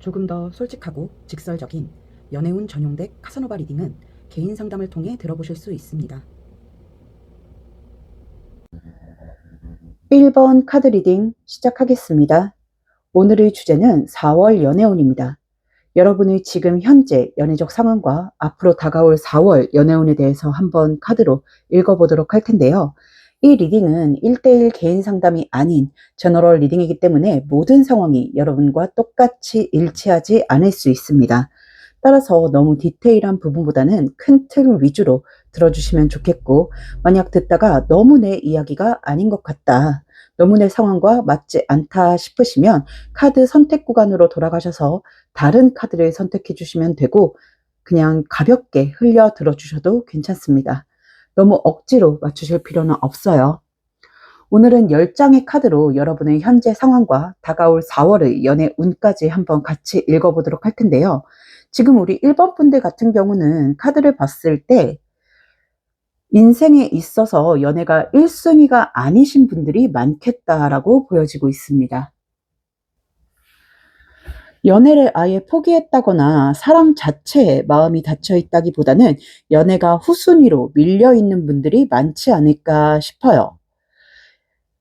조금 더 솔직하고 직설적인 연애운 전용 덱 카사노바 리딩은 개인 상담을 통해 들어보실 수 있습니다. 1번 카드 리딩 시작하겠습니다. 오늘의 주제는 4월 연애운입니다. 여러분의 지금 현재 연애적 상황과 앞으로 다가올 4월 연애운에 대해서 한번 카드로 읽어보도록 할 텐데요. 이 리딩은 1대1 개인 상담이 아닌 제너럴 리딩이기 때문에 모든 상황이 여러분과 똑같이 일치하지 않을 수 있습니다. 따라서 너무 디테일한 부분보다는 큰 틀 위주로 들어주시면 좋겠고, 만약 듣다가 너무 내 이야기가 아닌 것 같다, 너무 내 상황과 맞지 않다 싶으시면 카드 선택 구간으로 돌아가셔서 다른 카드를 선택해 주시면 되고, 그냥 가볍게 흘려 들어주셔도 괜찮습니다. 너무 억지로 맞추실 필요는 없어요. 오늘은 10장의 카드로 여러분의 현재 상황과 다가올 4월의 연애 운까지 한번 같이 읽어보도록 할 텐데요. 지금 우리 1번 분들 같은 경우는 카드를 봤을 때 인생에 있어서 연애가 1순위가 아니신 분들이 많겠다라고 보여지고 있습니다. 연애를 아예 포기했다거나 사랑 자체에 마음이 닫혀 있다기보다는 연애가 후순위로 밀려 있는 분들이 많지 않을까 싶어요.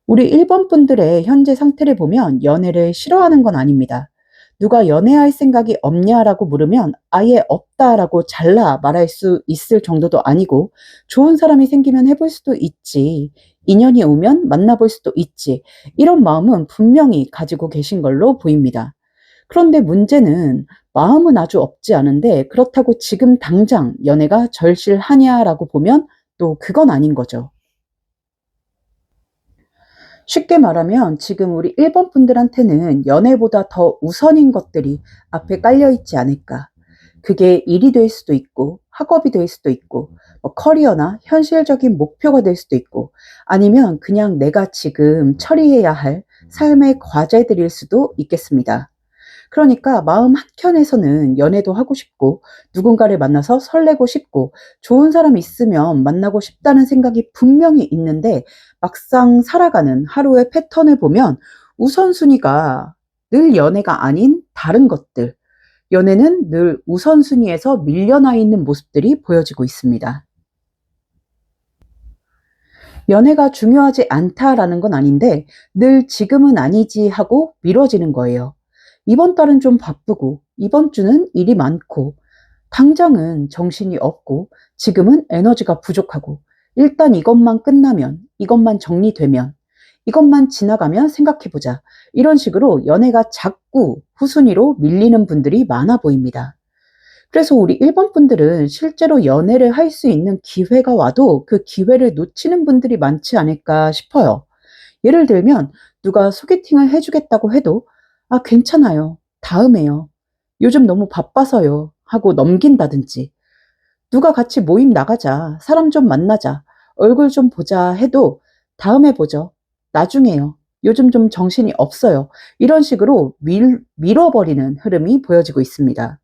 우리 1번 분들의 현재 상태를 보면 연애를 싫어하는 건 아닙니다. 누가 연애할 생각이 없냐라고 물으면 아예 없다라고 잘라 말할 수 있을 정도도 아니고, 좋은 사람이 생기면 해볼 수도 있지, 인연이 오면 만나볼 수도 있지, 이런 마음은 분명히 가지고 계신 걸로 보입니다. 그런데 문제는 마음은 아주 없지 않은데 그렇다고 지금 당장 연애가 절실하냐라고 보면 또 그건 아닌 거죠. 쉽게 말하면 지금 우리 1번 분들한테는 연애보다 더 우선인 것들이 앞에 깔려 있지 않을까. 그게 일이 될 수도 있고, 학업이 될 수도 있고, 커리어나 현실적인 목표가 될 수도 있고, 아니면 그냥 내가 지금 처리해야 할 삶의 과제들일 수도 있겠습니다. 그러니까 마음 한켠에서는 연애도 하고 싶고, 누군가를 만나서 설레고 싶고, 좋은 사람 있으면 만나고 싶다는 생각이 분명히 있는데, 막상 살아가는 하루의 패턴을 보면 우선순위가 늘 연애가 아닌 다른 것들, 연애는 늘 우선순위에서 밀려나 있는 모습들이 보여지고 있습니다. 연애가 중요하지 않다라는 건 아닌데 늘 지금은 아니지 하고 미뤄지는 거예요. 이번 달은 좀 바쁘고, 이번 주는 일이 많고, 당장은 정신이 없고, 지금은 에너지가 부족하고, 일단 이것만 끝나면, 이것만 정리되면, 이것만 지나가면 생각해보자, 이런 식으로 연애가 자꾸 후순위로 밀리는 분들이 많아 보입니다. 그래서 우리 1번 분들은 실제로 연애를 할 수 있는 기회가 와도 그 기회를 놓치는 분들이 많지 않을까 싶어요. 예를 들면 누가 소개팅을 해주겠다고 해도 아, 괜찮아요, 다음에요, 요즘 너무 바빠서요 하고 넘긴다든지, 누가 같이 모임 나가자, 사람 좀 만나자, 얼굴 좀 보자 해도 다음에 보죠, 나중에요, 요즘 좀 정신이 없어요, 이런 식으로 밀어버리는 흐름이 보여지고 있습니다.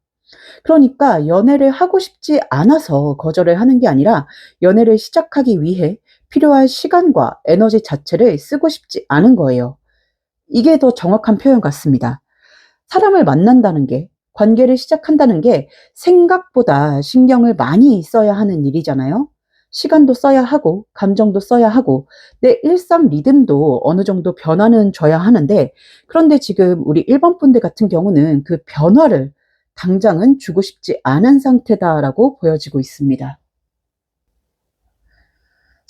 그러니까 연애를 하고 싶지 않아서 거절을 하는 게 아니라 연애를 시작하기 위해 필요한 시간과 에너지 자체를 쓰고 싶지 않은 거예요. 이게 더 정확한 표현 같습니다. 사람을 만난다는 게, 관계를 시작한다는 게 생각보다 신경을 많이 써야 하는 일이잖아요. 시간도 써야 하고, 감정도 써야 하고, 내 일상 리듬도 어느 정도 변화는 줘야 하는데, 그런데 지금 우리 1번 분들 같은 경우는 그 변화를 당장은 주고 싶지 않은 상태다라고 보여지고 있습니다.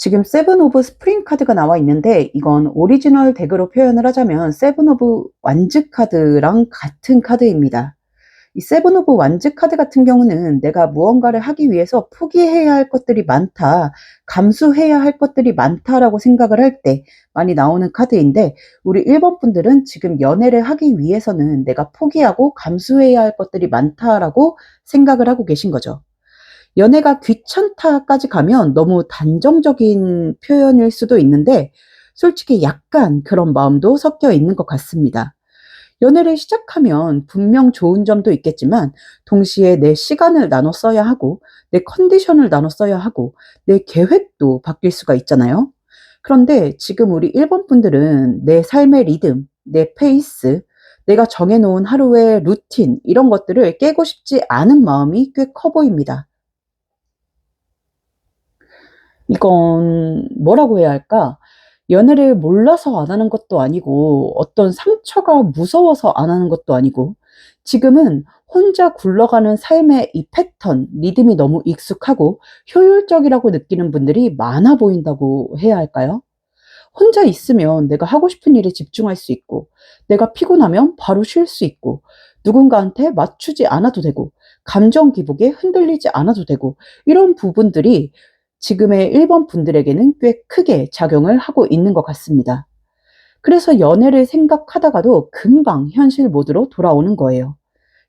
지금 세븐 오브 스프링 카드가 나와 있는데, 이건 오리지널 덱으로 표현을 하자면 세븐 오브 완즈 카드랑 같은 카드입니다. 이 세븐 오브 완즈 카드 같은 경우는 내가 무언가를 하기 위해서 포기해야 할 것들이 많다, 감수해야 할 것들이 많다라고 생각을 할 때 많이 나오는 카드인데, 우리 1번 분들은 지금 연애를 하기 위해서는 내가 포기하고 감수해야 할 것들이 많다라고 생각을 하고 계신 거죠. 연애가 귀찮다까지 가면 너무 단정적인 표현일 수도 있는데, 솔직히 약간 그런 마음도 섞여 있는 것 같습니다. 연애를 시작하면 분명 좋은 점도 있겠지만 동시에 내 시간을 나눠 써야 하고, 내 컨디션을 나눠 써야 하고, 내 계획도 바뀔 수가 있잖아요. 그런데 지금 우리 1번 분들은 내 삶의 리듬, 내 페이스, 내가 정해놓은 하루의 루틴, 이런 것들을 깨고 싶지 않은 마음이 꽤 커 보입니다. 이건 뭐라고 해야 할까? 연애를 몰라서 안 하는 것도 아니고, 어떤 상처가 무서워서 안 하는 것도 아니고, 지금은 혼자 굴러가는 삶의 이 패턴, 리듬이 너무 익숙하고 효율적이라고 느끼는 분들이 많아 보인다고 해야 할까요? 혼자 있으면 내가 하고 싶은 일에 집중할 수 있고, 내가 피곤하면 바로 쉴 수 있고, 누군가한테 맞추지 않아도 되고, 감정 기복에 흔들리지 않아도 되고, 이런 부분들이 지금의 1번 분들에게는 꽤 크게 작용을 하고 있는 것 같습니다. 그래서 연애를 생각하다가도 금방 현실 모드로 돌아오는 거예요.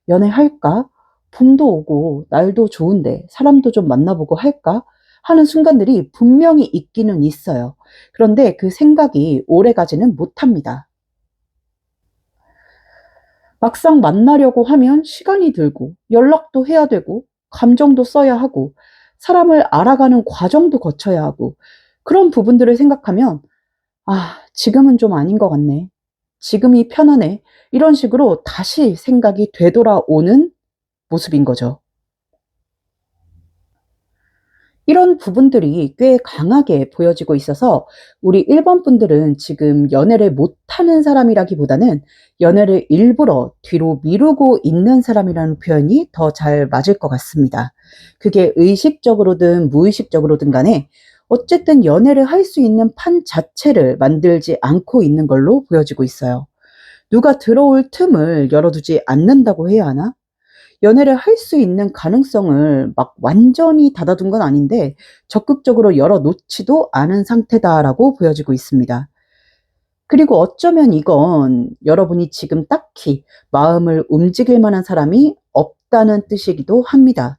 연애할까? 봄도 오고 날도 좋은데 사람도 좀 만나보고 할까? 하는 순간들이 분명히 있기는 있어요. 그런데 그 생각이 오래가지는 못합니다. 막상 만나려고 하면 시간이 들고 연락도 해야 되고 감정도 써야 하고 사람을 알아가는 과정도 거쳐야 하고 그런 부분들을 생각하면 지금은 좀 아닌 것 같네. 지금이 편하네. 이런 식으로 다시 생각이 되돌아오는 모습인 거죠. 이런 부분들이 꽤 강하게 보여지고 있어서 우리 1번 분들은 지금 연애를 못하는 사람이라기보다는 연애를 일부러 뒤로 미루고 있는 사람이라는 표현이 더 잘 맞을 것 같습니다. 그게 의식적으로든 무의식적으로든 간에 어쨌든 연애를 할 수 있는 판 자체를 만들지 않고 있는 걸로 보여지고 있어요. 누가 들어올 틈을 열어두지 않는다고 해야 하나? 연애를 할 수 있는 가능성을 막 완전히 닫아둔 건 아닌데 적극적으로 열어놓지도 않은 상태다라고 보여지고 있습니다. 그리고 어쩌면 이건 여러분이 지금 딱히 마음을 움직일 만한 사람이 없다는 뜻이기도 합니다.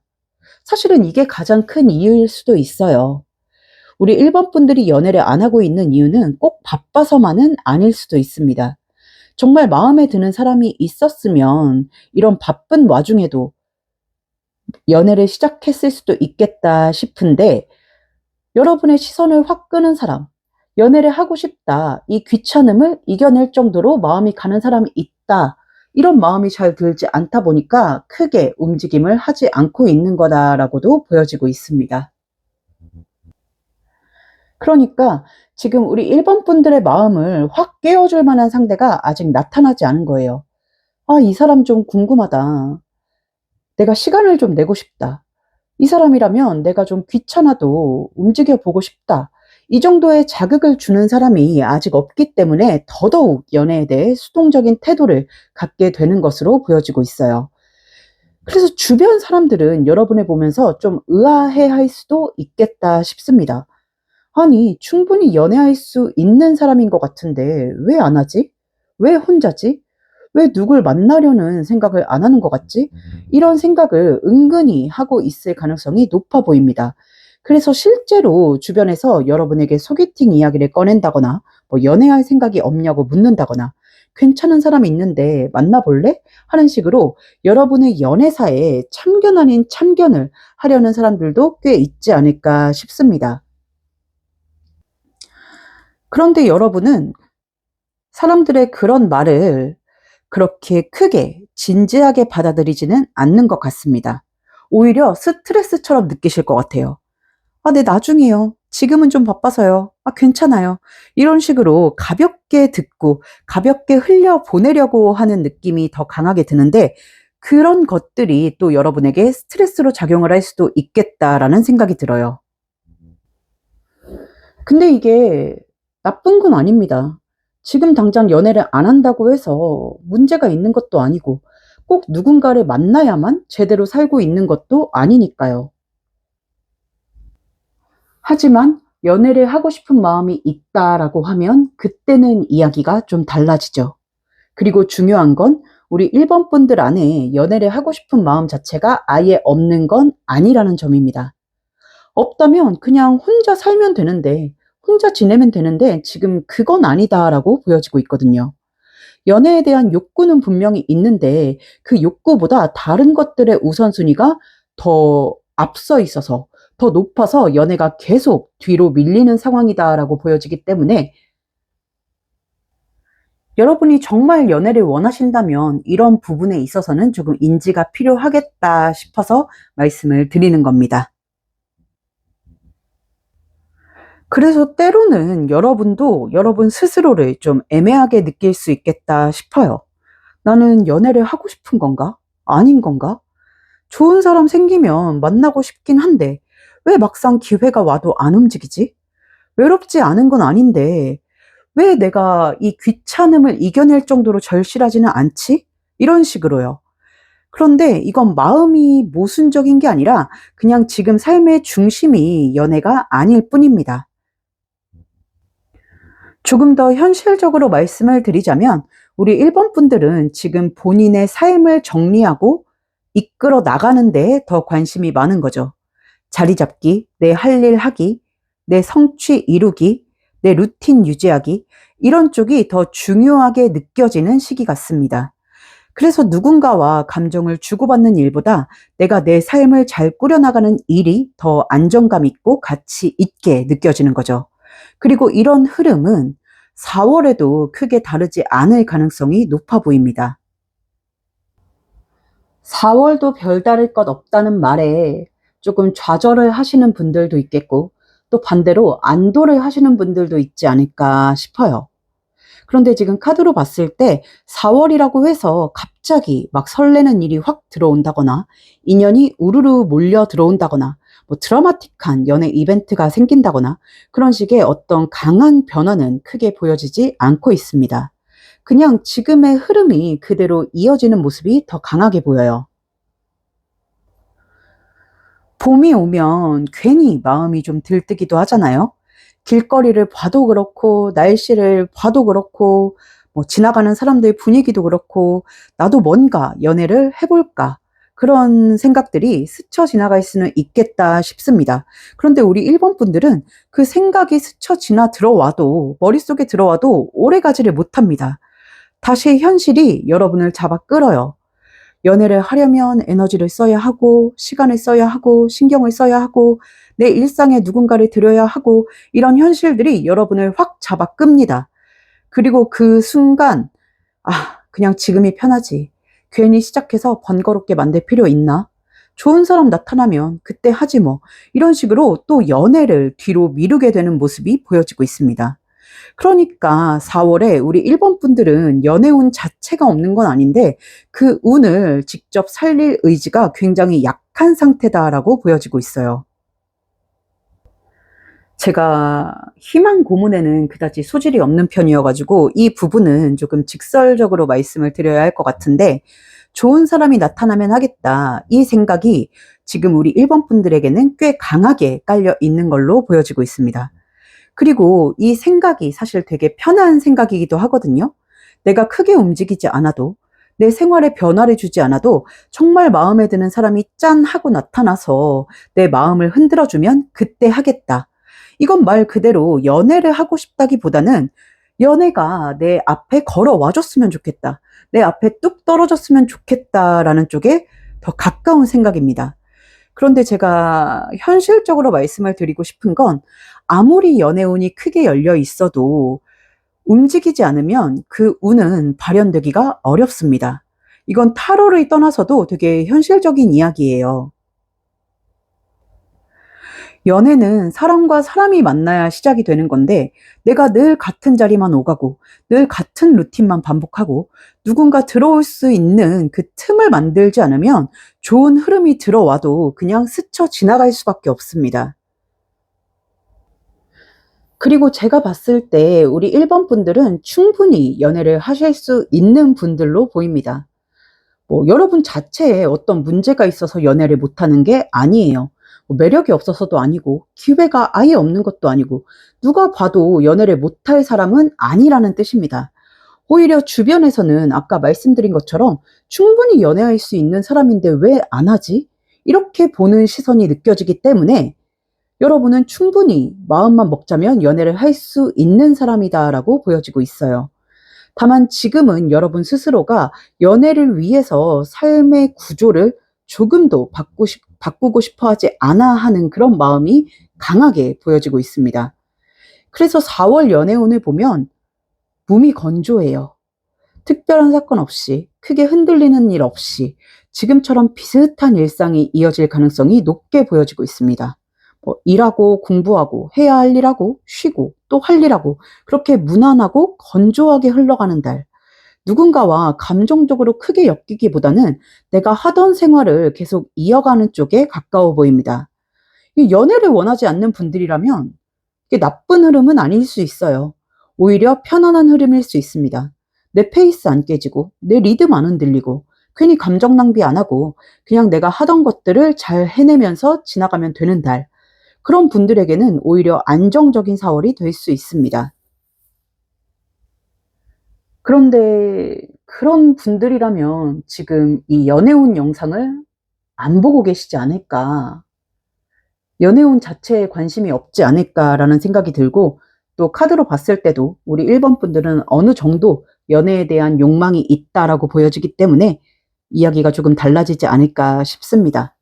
사실은 이게 가장 큰 이유일 수도 있어요. 우리 1번 분들이 연애를 안 하고 있는 이유는 꼭 바빠서만은 아닐 수도 있습니다. 정말 마음에 드는 사람이 있었으면 이런 바쁜 와중에도 연애를 시작했을 수도 있겠다 싶은데 여러분의 시선을 확 끄는 사람, 연애를 하고 싶다, 이 귀찮음을 이겨낼 정도로 마음이 가는 사람이 있다. 이런 마음이 잘 들지 않다 보니까 크게 움직임을 하지 않고 있는 거다라고도 보여지고 있습니다. 그러니까 지금 우리 1번 분들의 마음을 확 깨워줄 만한 상대가 아직 나타나지 않은 거예요. 이 사람 좀 궁금하다. 내가 시간을 좀 내고 싶다. 이 사람이라면 내가 좀 귀찮아도 움직여 보고 싶다. 이 정도의 자극을 주는 사람이 아직 없기 때문에 더더욱 연애에 대해 수동적인 태도를 갖게 되는 것으로 보여지고 있어요. 그래서 주변 사람들은 여러분을 보면서 좀 의아해 할 수도 있겠다 싶습니다. 아니, 충분히 연애할 수 있는 사람인 것 같은데 왜 안 하지? 왜 혼자지? 왜 누굴 만나려는 생각을 안 하는 것 같지? 이런 생각을 은근히 하고 있을 가능성이 높아 보입니다. 그래서 실제로 주변에서 여러분에게 소개팅 이야기를 꺼낸다거나, 연애할 생각이 없냐고 묻는다거나, 괜찮은 사람이 있는데 만나볼래? 하는 식으로 여러분의 연애사에 참견 아닌 참견을 하려는 사람들도 꽤 있지 않을까 싶습니다. 그런데 여러분은 사람들의 그런 말을 그렇게 크게 진지하게 받아들이지는 않는 것 같습니다. 오히려 스트레스처럼 느끼실 것 같아요. 네, 나중에요. 지금은 좀 바빠서요. 괜찮아요. 이런 식으로 가볍게 듣고 가볍게 흘려보내려고 하는 느낌이 더 강하게 드는데 그런 것들이 또 여러분에게 스트레스로 작용을 할 수도 있겠다라는 생각이 들어요. 근데 이게 나쁜 건 아닙니다. 지금 당장 연애를 안 한다고 해서 문제가 있는 것도 아니고 꼭 누군가를 만나야만 제대로 살고 있는 것도 아니니까요. 하지만 연애를 하고 싶은 마음이 있다라고 하면 그때는 이야기가 좀 달라지죠. 그리고 중요한 건 우리 1번 분들 안에 연애를 하고 싶은 마음 자체가 아예 없는 건 아니라는 점입니다. 없다면 그냥 혼자 살면 되는데, 혼자 지내면 되는데 지금 그건 아니다라고 보여지고 있거든요. 연애에 대한 욕구는 분명히 있는데 그 욕구보다 다른 것들의 우선순위가 더 앞서 있어서 더 높아서 연애가 계속 뒤로 밀리는 상황이다라고 보여지기 때문에 여러분이 정말 연애를 원하신다면 이런 부분에 있어서는 조금 인지가 필요하겠다 싶어서 말씀을 드리는 겁니다. 그래서 때로는 여러분도 여러분 스스로를 좀 애매하게 느낄 수 있겠다 싶어요. 나는 연애를 하고 싶은 건가? 아닌 건가? 좋은 사람 생기면 만나고 싶긴 한데 왜 막상 기회가 와도 안 움직이지? 외롭지 않은 건 아닌데 왜 내가 이 귀찮음을 이겨낼 정도로 절실하지는 않지? 이런 식으로요. 그런데 이건 마음이 모순적인 게 아니라 그냥 지금 삶의 중심이 연애가 아닐 뿐입니다. 조금 더 현실적으로 말씀을 드리자면 우리 1번 분들은 지금 본인의 삶을 정리하고 이끌어 나가는 데에 더 관심이 많은 거죠. 자리 잡기, 내 할 일 하기, 내 성취 이루기, 내 루틴 유지하기, 이런 쪽이 더 중요하게 느껴지는 시기 같습니다. 그래서 누군가와 감정을 주고받는 일보다 내가 내 삶을 잘 꾸려나가는 일이 더 안정감 있고 가치 있게 느껴지는 거죠. 그리고 이런 흐름은 4월에도 크게 다르지 않을 가능성이 높아 보입니다. 4월도 별다를 것 없다는 말에 조금 좌절을 하시는 분들도 있겠고, 또 반대로 안도를 하시는 분들도 있지 않을까 싶어요. 그런데 지금 카드로 봤을 때 4월이라고 해서 갑자기 막 설레는 일이 확 들어온다거나, 인연이 우르르 몰려 들어온다거나, 뭐 드라마틱한 연애 이벤트가 생긴다거나, 그런 식의 어떤 강한 변화는 크게 보여지지 않고 있습니다. 그냥 지금의 흐름이 그대로 이어지는 모습이 더 강하게 보여요. 봄이 오면 괜히 마음이 좀 들뜨기도 하잖아요. 길거리를 봐도 그렇고, 날씨를 봐도 그렇고, 뭐 지나가는 사람들 분위기도 그렇고, 나도 뭔가 연애를 해볼까. 그런 생각들이 스쳐 지나갈 수는 있겠다 싶습니다. 그런데 우리 1번 분들은 그 생각이 스쳐 지나 들어와도, 머릿속에 들어와도 오래 가지를 못합니다. 다시 현실이 여러분을 잡아 끌어요. 연애를 하려면 에너지를 써야 하고, 시간을 써야 하고, 신경을 써야 하고, 내 일상에 누군가를 들여야 하고, 이런 현실들이 여러분을 확 잡아 끕니다. 그리고 그 순간, 그냥 지금이 편하지. 괜히 시작해서 번거롭게 만들 필요 있나? 좋은 사람 나타나면 그때 하지 뭐. 이런 식으로 또 연애를 뒤로 미루게 되는 모습이 보여지고 있습니다. 그러니까 4월에 우리 1번 분들은 연애운 자체가 없는 건 아닌데 그 운을 직접 살릴 의지가 굉장히 약한 상태다라고 보여지고 있어요. 제가 희망 고문에는 그다지 소질이 없는 편이어가지고 이 부분은 조금 직설적으로 말씀을 드려야 할 것 같은데, 좋은 사람이 나타나면 하겠다. 이 생각이 지금 우리 1번 분들에게는 꽤 강하게 깔려 있는 걸로 보여지고 있습니다. 그리고 이 생각이 사실 되게 편한 생각이기도 하거든요. 내가 크게 움직이지 않아도, 내 생활에 변화를 주지 않아도 정말 마음에 드는 사람이 짠 하고 나타나서 내 마음을 흔들어주면 그때 하겠다. 이건 말 그대로 연애를 하고 싶다기보다는 연애가 내 앞에 걸어와 줬으면 좋겠다. 내 앞에 뚝 떨어졌으면 좋겠다라는 쪽에 더 가까운 생각입니다. 그런데 제가 현실적으로 말씀을 드리고 싶은 건 아무리 연애운이 크게 열려 있어도 움직이지 않으면 그 운은 발현되기가 어렵습니다. 이건 타로를 떠나서도 되게 현실적인 이야기예요. 연애는 사람과 사람이 만나야 시작이 되는 건데 내가 늘 같은 자리만 오가고 늘 같은 루틴만 반복하고 누군가 들어올 수 있는 그 틈을 만들지 않으면 좋은 흐름이 들어와도 그냥 스쳐 지나갈 수밖에 없습니다. 그리고 제가 봤을 때 우리 1번 분들은 충분히 연애를 하실 수 있는 분들로 보입니다. 뭐 여러분 자체에 어떤 문제가 있어서 연애를 못하는 게 아니에요. 뭐 매력이 없어서도 아니고 기회가 아예 없는 것도 아니고 누가 봐도 연애를 못할 사람은 아니라는 뜻입니다. 오히려 주변에서는 아까 말씀드린 것처럼 충분히 연애할 수 있는 사람인데 왜 안 하지? 이렇게 보는 시선이 느껴지기 때문에 여러분은 충분히 마음만 먹자면 연애를 할 수 있는 사람이다라고 보여지고 있어요. 다만 지금은 여러분 스스로가 연애를 위해서 삶의 구조를 조금도 바꾸고 싶어 하지 않아 하는 그런 마음이 강하게 보여지고 있습니다. 그래서 4월 연애운을 보면 몸이 건조해요. 특별한 사건 없이, 크게 흔들리는 일 없이 지금처럼 비슷한 일상이 이어질 가능성이 높게 보여지고 있습니다. 일하고 공부하고 해야 할 일하고 쉬고 또 할 일하고 그렇게 무난하고 건조하게 흘러가는 달. 누군가와 감정적으로 크게 엮이기보다는 내가 하던 생활을 계속 이어가는 쪽에 가까워 보입니다. 이 연애를 원하지 않는 분들이라면 이게 나쁜 흐름은 아닐 수 있어요. 오히려 편안한 흐름일 수 있습니다. 내 페이스 안 깨지고, 내 리듬 안 흔들리고, 괜히 감정 낭비 안 하고, 그냥 내가 하던 것들을 잘 해내면서 지나가면 되는 달. 그런 분들에게는 오히려 안정적인 4월이 될 수 있습니다. 그런데 그런 분들이라면 지금 이 연애운 영상을 안 보고 계시지 않을까? 연애운 자체에 관심이 없지 않을까라는 생각이 들고, 또 카드로 봤을 때도 우리 1번 분들은 어느 정도 연애에 대한 욕망이 있다라고 보여지기 때문에 이야기가 조금 달라지지 않을까 싶습니다.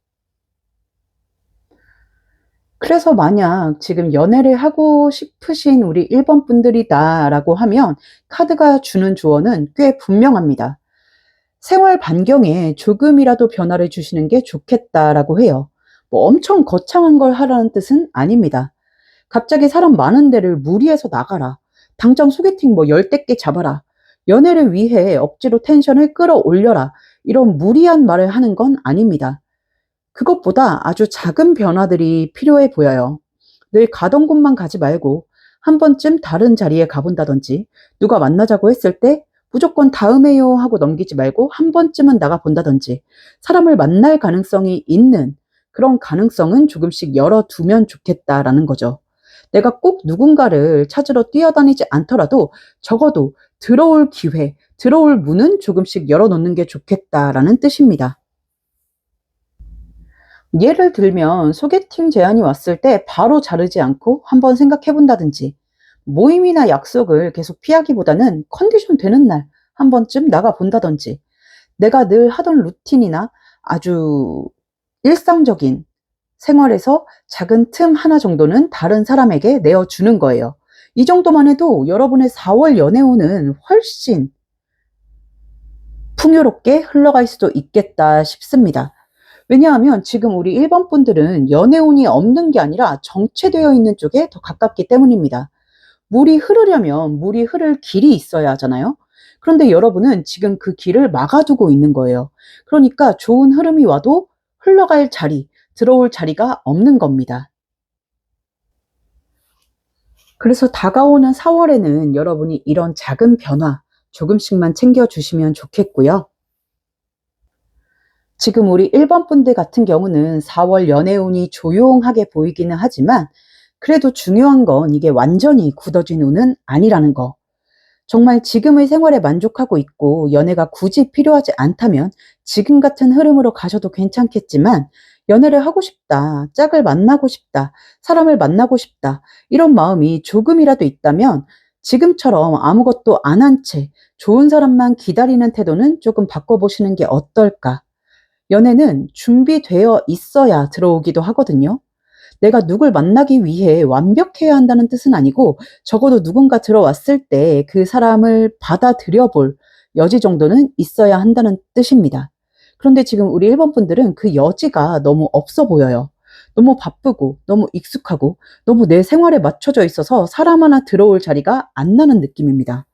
그래서 만약 지금 연애를 하고 싶으신 우리 1번 분들이다라고 하면 카드가 주는 조언은 꽤 분명합니다. 생활 반경에 조금이라도 변화를 주시는 게 좋겠다라고 해요. 엄청 거창한 걸 하라는 뜻은 아닙니다. 갑자기 사람 많은 데를 무리해서 나가라. 당장 소개팅 10대 개 잡아라. 연애를 위해 억지로 텐션을 끌어올려라. 이런 무리한 말을 하는 건 아닙니다. 그것보다 아주 작은 변화들이 필요해 보여요. 늘 가던 곳만 가지 말고 한 번쯤 다른 자리에 가본다든지, 누가 만나자고 했을 때 무조건 다음에요 하고 넘기지 말고 한 번쯤은 나가본다든지, 사람을 만날 가능성이 있는 그런 가능성은 조금씩 열어두면 좋겠다라는 거죠. 내가 꼭 누군가를 찾으러 뛰어다니지 않더라도 적어도 들어올 기회, 들어올 문은 조금씩 열어놓는 게 좋겠다라는 뜻입니다. 예를 들면 소개팅 제안이 왔을 때 바로 자르지 않고 한번 생각해 본다든지, 모임이나 약속을 계속 피하기보다는 컨디션 되는 날 한 번쯤 나가 본다든지, 내가 늘 하던 루틴이나 아주 일상적인 생활에서 작은 틈 하나 정도는 다른 사람에게 내어주는 거예요. 이 정도만 해도 여러분의 4월 연애운은 훨씬 풍요롭게 흘러갈 수도 있겠다 싶습니다. 왜냐하면 지금 우리 1번 분들은 연애운이 없는 게 아니라 정체되어 있는 쪽에 더 가깝기 때문입니다. 물이 흐르려면 물이 흐를 길이 있어야 하잖아요. 그런데 여러분은 지금 그 길을 막아두고 있는 거예요. 그러니까 좋은 흐름이 와도 흘러갈 자리, 들어올 자리가 없는 겁니다. 그래서 다가오는 4월에는 여러분이 이런 작은 변화 조금씩만 챙겨주시면 좋겠고요. 지금 우리 1번 분들 같은 경우는 4월 연애운이 조용하게 보이기는 하지만, 그래도 중요한 건 이게 완전히 굳어진 운은 아니라는 거. 정말 지금의 생활에 만족하고 있고 연애가 굳이 필요하지 않다면 지금 같은 흐름으로 가셔도 괜찮겠지만, 연애를 하고 싶다, 짝을 만나고 싶다, 사람을 만나고 싶다, 이런 마음이 조금이라도 있다면 지금처럼 아무것도 안 한 채 좋은 사람만 기다리는 태도는 조금 바꿔보시는 게 어떨까? 연애는 준비되어 있어야 들어오기도 하거든요. 내가 누굴 만나기 위해 완벽해야 한다는 뜻은 아니고, 적어도 누군가 들어왔을 때 그 사람을 받아들여 볼 여지 정도는 있어야 한다는 뜻입니다. 그런데 지금 우리 1번 분들은 그 여지가 너무 없어 보여요. 너무 바쁘고, 너무 익숙하고, 너무 내 생활에 맞춰져 있어서 사람 하나 들어올 자리가 안 나는 느낌입니다.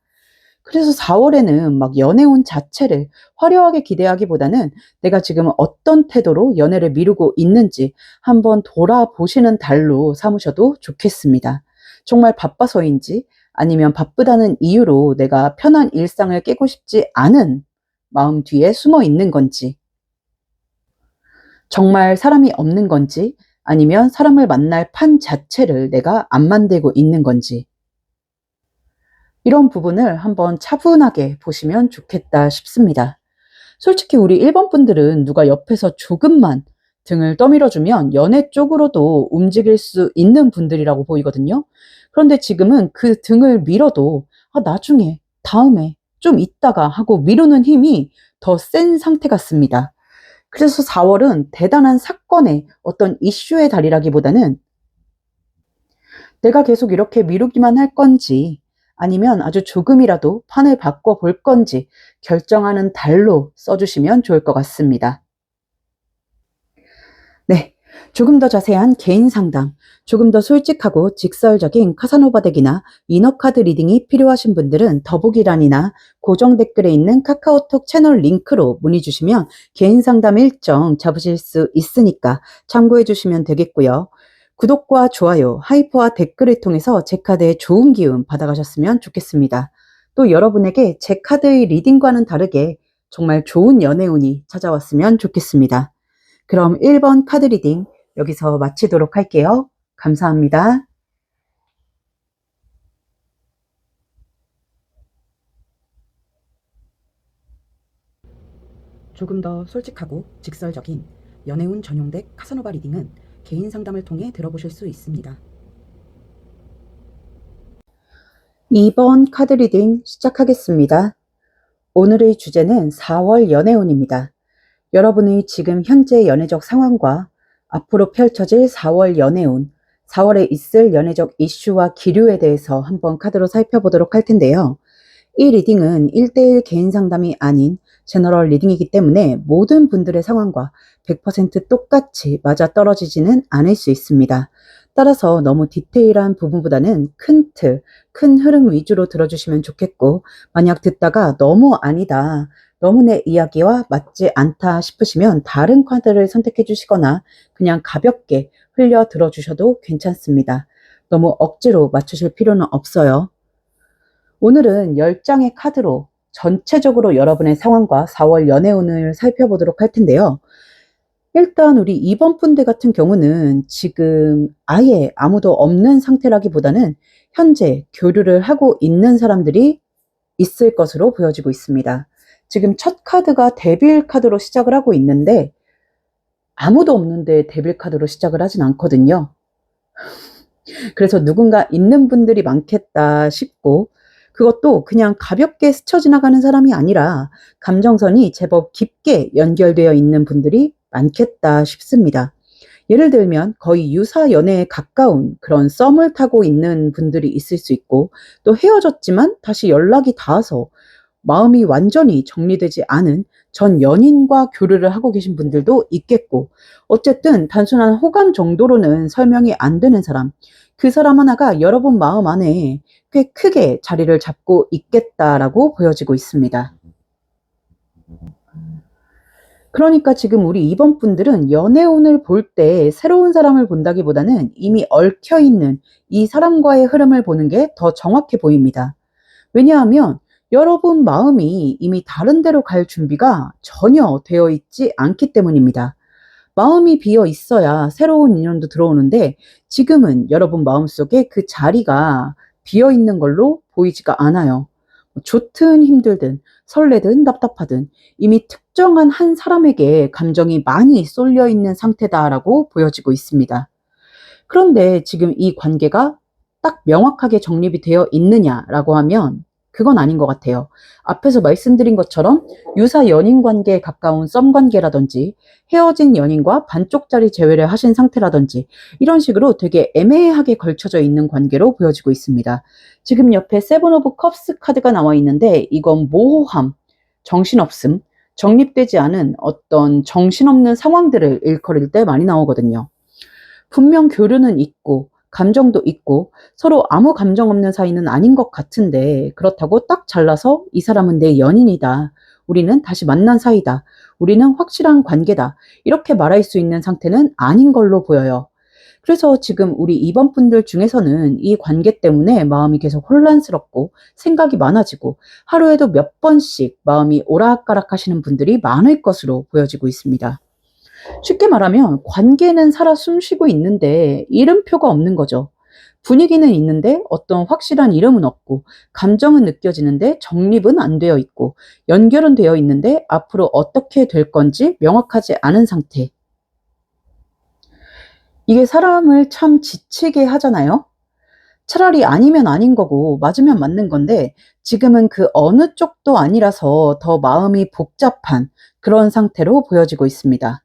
그래서 4월에는 막 연애운 자체를 화려하게 기대하기보다는 내가 지금 어떤 태도로 연애를 미루고 있는지 한번 돌아보시는 달로 삼으셔도 좋겠습니다. 정말 바빠서인지, 아니면 바쁘다는 이유로 내가 편한 일상을 깨고 싶지 않은 마음 뒤에 숨어 있는 건지, 정말 사람이 없는 건지, 아니면 사람을 만날 판 자체를 내가 안 만들고 있는 건지, 이런 부분을 한번 차분하게 보시면 좋겠다 싶습니다. 솔직히 우리 1번 분들은 누가 옆에서 조금만 등을 떠밀어주면 연애 쪽으로도 움직일 수 있는 분들이라고 보이거든요. 그런데 지금은 그 등을 밀어도 나중에, 다음에, 좀 있다가 하고 미루는 힘이 더 센 상태 같습니다. 그래서 4월은 대단한 사건의 어떤 이슈의 달이라기보다는 내가 계속 이렇게 미루기만 할 건지, 아니면 아주 조금이라도 판을 바꿔볼 건지 결정하는 달로 써주시면 좋을 것 같습니다. 네. 조금 더 자세한 개인 상담, 조금 더 솔직하고 직설적인 카사노바 덱이나 이너카드 리딩이 필요하신 분들은 더보기란이나 고정 댓글에 있는 카카오톡 채널 링크로 문의 주시면 개인 상담 일정 잡으실 수 있으니까 참고해 주시면 되겠고요. 구독과 좋아요, 하이퍼와 댓글을 통해서 제 카드의 좋은 기운 받아가셨으면 좋겠습니다. 또 여러분에게 제 카드의 리딩과는 다르게 정말 좋은 연애운이 찾아왔으면 좋겠습니다. 그럼 1번 카드 리딩 여기서 마치도록 할게요. 감사합니다. 조금 더 솔직하고 직설적인 연애운 전용 덱 카사노바 리딩은 개인 상담을 통해 들어보실 수 있습니다. 2번 카드 리딩 시작하겠습니다. 오늘의 주제는 4월 연애운입니다. 여러분의 지금 현재 연애적 상황과 앞으로 펼쳐질 4월 연애운, 4월에 있을 연애적 이슈와 기류에 대해서 한번 카드로 살펴보도록 할 텐데요. 이 리딩은 1대1 개인 상담이 아닌 제너럴 리딩이기 때문에 모든 분들의 상황과 100% 똑같이 맞아떨어지지는 않을 수 있습니다. 따라서 너무 디테일한 부분보다는 큰 틀, 큰 흐름 위주로 들어주시면 좋겠고, 만약 듣다가 너무 아니다, 너무 내 이야기와 맞지 않다 싶으시면 다른 카드를 선택해 주시거나 그냥 가볍게 흘려 들어주셔도 괜찮습니다. 너무 억지로 맞추실 필요는 없어요. 오늘은 10장의 카드로 전체적으로 여러분의 상황과 4월 연애운을 살펴보도록 할 텐데요. 일단 우리 2번 분들 같은 경우는 지금 아예 아무도 없는 상태라기보다는 현재 교류를 하고 있는 사람들이 있을 것으로 보여지고 있습니다. 지금 첫 카드가 데빌 카드로 시작을 하고 있는데 아무도 없는데 데빌 카드로 시작을 하진 않거든요. 그래서 누군가 있는 분들이 많겠다 싶고, 그것도 그냥 가볍게 스쳐 지나가는 사람이 아니라 감정선이 제법 깊게 연결되어 있는 분들이 많겠다 싶습니다. 예를 들면 거의 유사 연애에 가까운 그런 썸을 타고 있는 분들이 있을 수 있고, 또 헤어졌지만 다시 연락이 닿아서 마음이 완전히 정리되지 않은 전 연인과 교류를 하고 계신 분들도 있겠고, 어쨌든 단순한 호감 정도로는 설명이 안 되는 사람, 그 사람 하나가 여러분 마음 안에 꽤 크게 자리를 잡고 있겠다라고 보여지고 있습니다. 그러니까 지금 우리 2번 분들은 연애운을 볼 때 새로운 사람을 본다기보다는 이미 얽혀있는 이 사람과의 흐름을 보는 게 더 정확해 보입니다. 왜냐하면 여러분 마음이 이미 다른 데로 갈 준비가 전혀 되어 있지 않기 때문입니다. 마음이 비어 있어야 새로운 인연도 들어오는데 지금은 여러분 마음속에 그 자리가 비어 있는 걸로 보이지가 않아요. 좋든 힘들든 설레든 답답하든 이미 특정한 한 사람에게 감정이 많이 쏠려 있는 상태다라고 보여지고 있습니다. 그런데 지금 이 관계가 딱 명확하게 정립이 되어 있느냐라고 하면 그건 아닌 것 같아요. 앞에서 말씀드린 것처럼 유사 연인 관계에 가까운 썸 관계라든지 헤어진 연인과 반쪽짜리 재회를 하신 상태라든지 이런 식으로 되게 애매하게 걸쳐져 있는 관계로 보여지고 있습니다. 지금 옆에 세븐 오브 컵스 카드가 나와 있는데 이건 모호함, 정신없음, 정립되지 않은 어떤 정신없는 상황들을 일컬을 때 많이 나오거든요. 분명 교류는 있고 감정도 있고 서로 아무 감정 없는 사이는 아닌 것 같은데 그렇다고 딱 잘라서 이 사람은 내 연인이다. 우리는 다시 만난 사이다. 우리는 확실한 관계다. 이렇게 말할 수 있는 상태는 아닌 걸로 보여요. 그래서 지금 우리 2번 분들 중에서는 이 관계 때문에 마음이 계속 혼란스럽고 생각이 많아지고 하루에도 몇 번씩 마음이 오락가락 하시는 분들이 많을 것으로 보여지고 있습니다. 쉽게 말하면 관계는 살아 숨쉬고 있는데 이름표가 없는 거죠. 분위기는 있는데 어떤 확실한 이름은 없고 감정은 느껴지는데 정립은 안 되어 있고 연결은 되어 있는데 앞으로 어떻게 될 건지 명확하지 않은 상태. 이게 사람을 참 지치게 하잖아요. 차라리 아니면 아닌 거고 맞으면 맞는 건데 지금은 그 어느 쪽도 아니라서 더 마음이 복잡한 그런 상태로 보여지고 있습니다.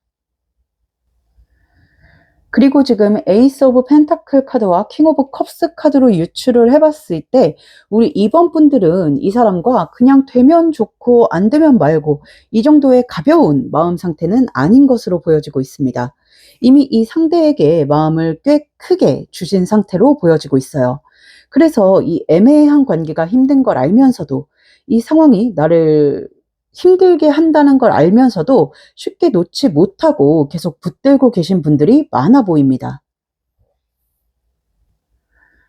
그리고 지금 에이스 오브 펜타클 카드와 킹 오브 컵스 카드로 유출을 해봤을 때 우리 2번 분들은 이 사람과 그냥 되면 좋고 안 되면 말고 이 정도의 가벼운 마음 상태는 아닌 것으로 보여지고 있습니다. 이미 이 상대에게 마음을 꽤 크게 주신 상태로 보여지고 있어요. 그래서 이 애매한 관계가 힘든 걸 알면서도 이 상황이 나를 힘들게 한다는 걸 알면서도 쉽게 놓지 못하고 계속 붙들고 계신 분들이 많아 보입니다.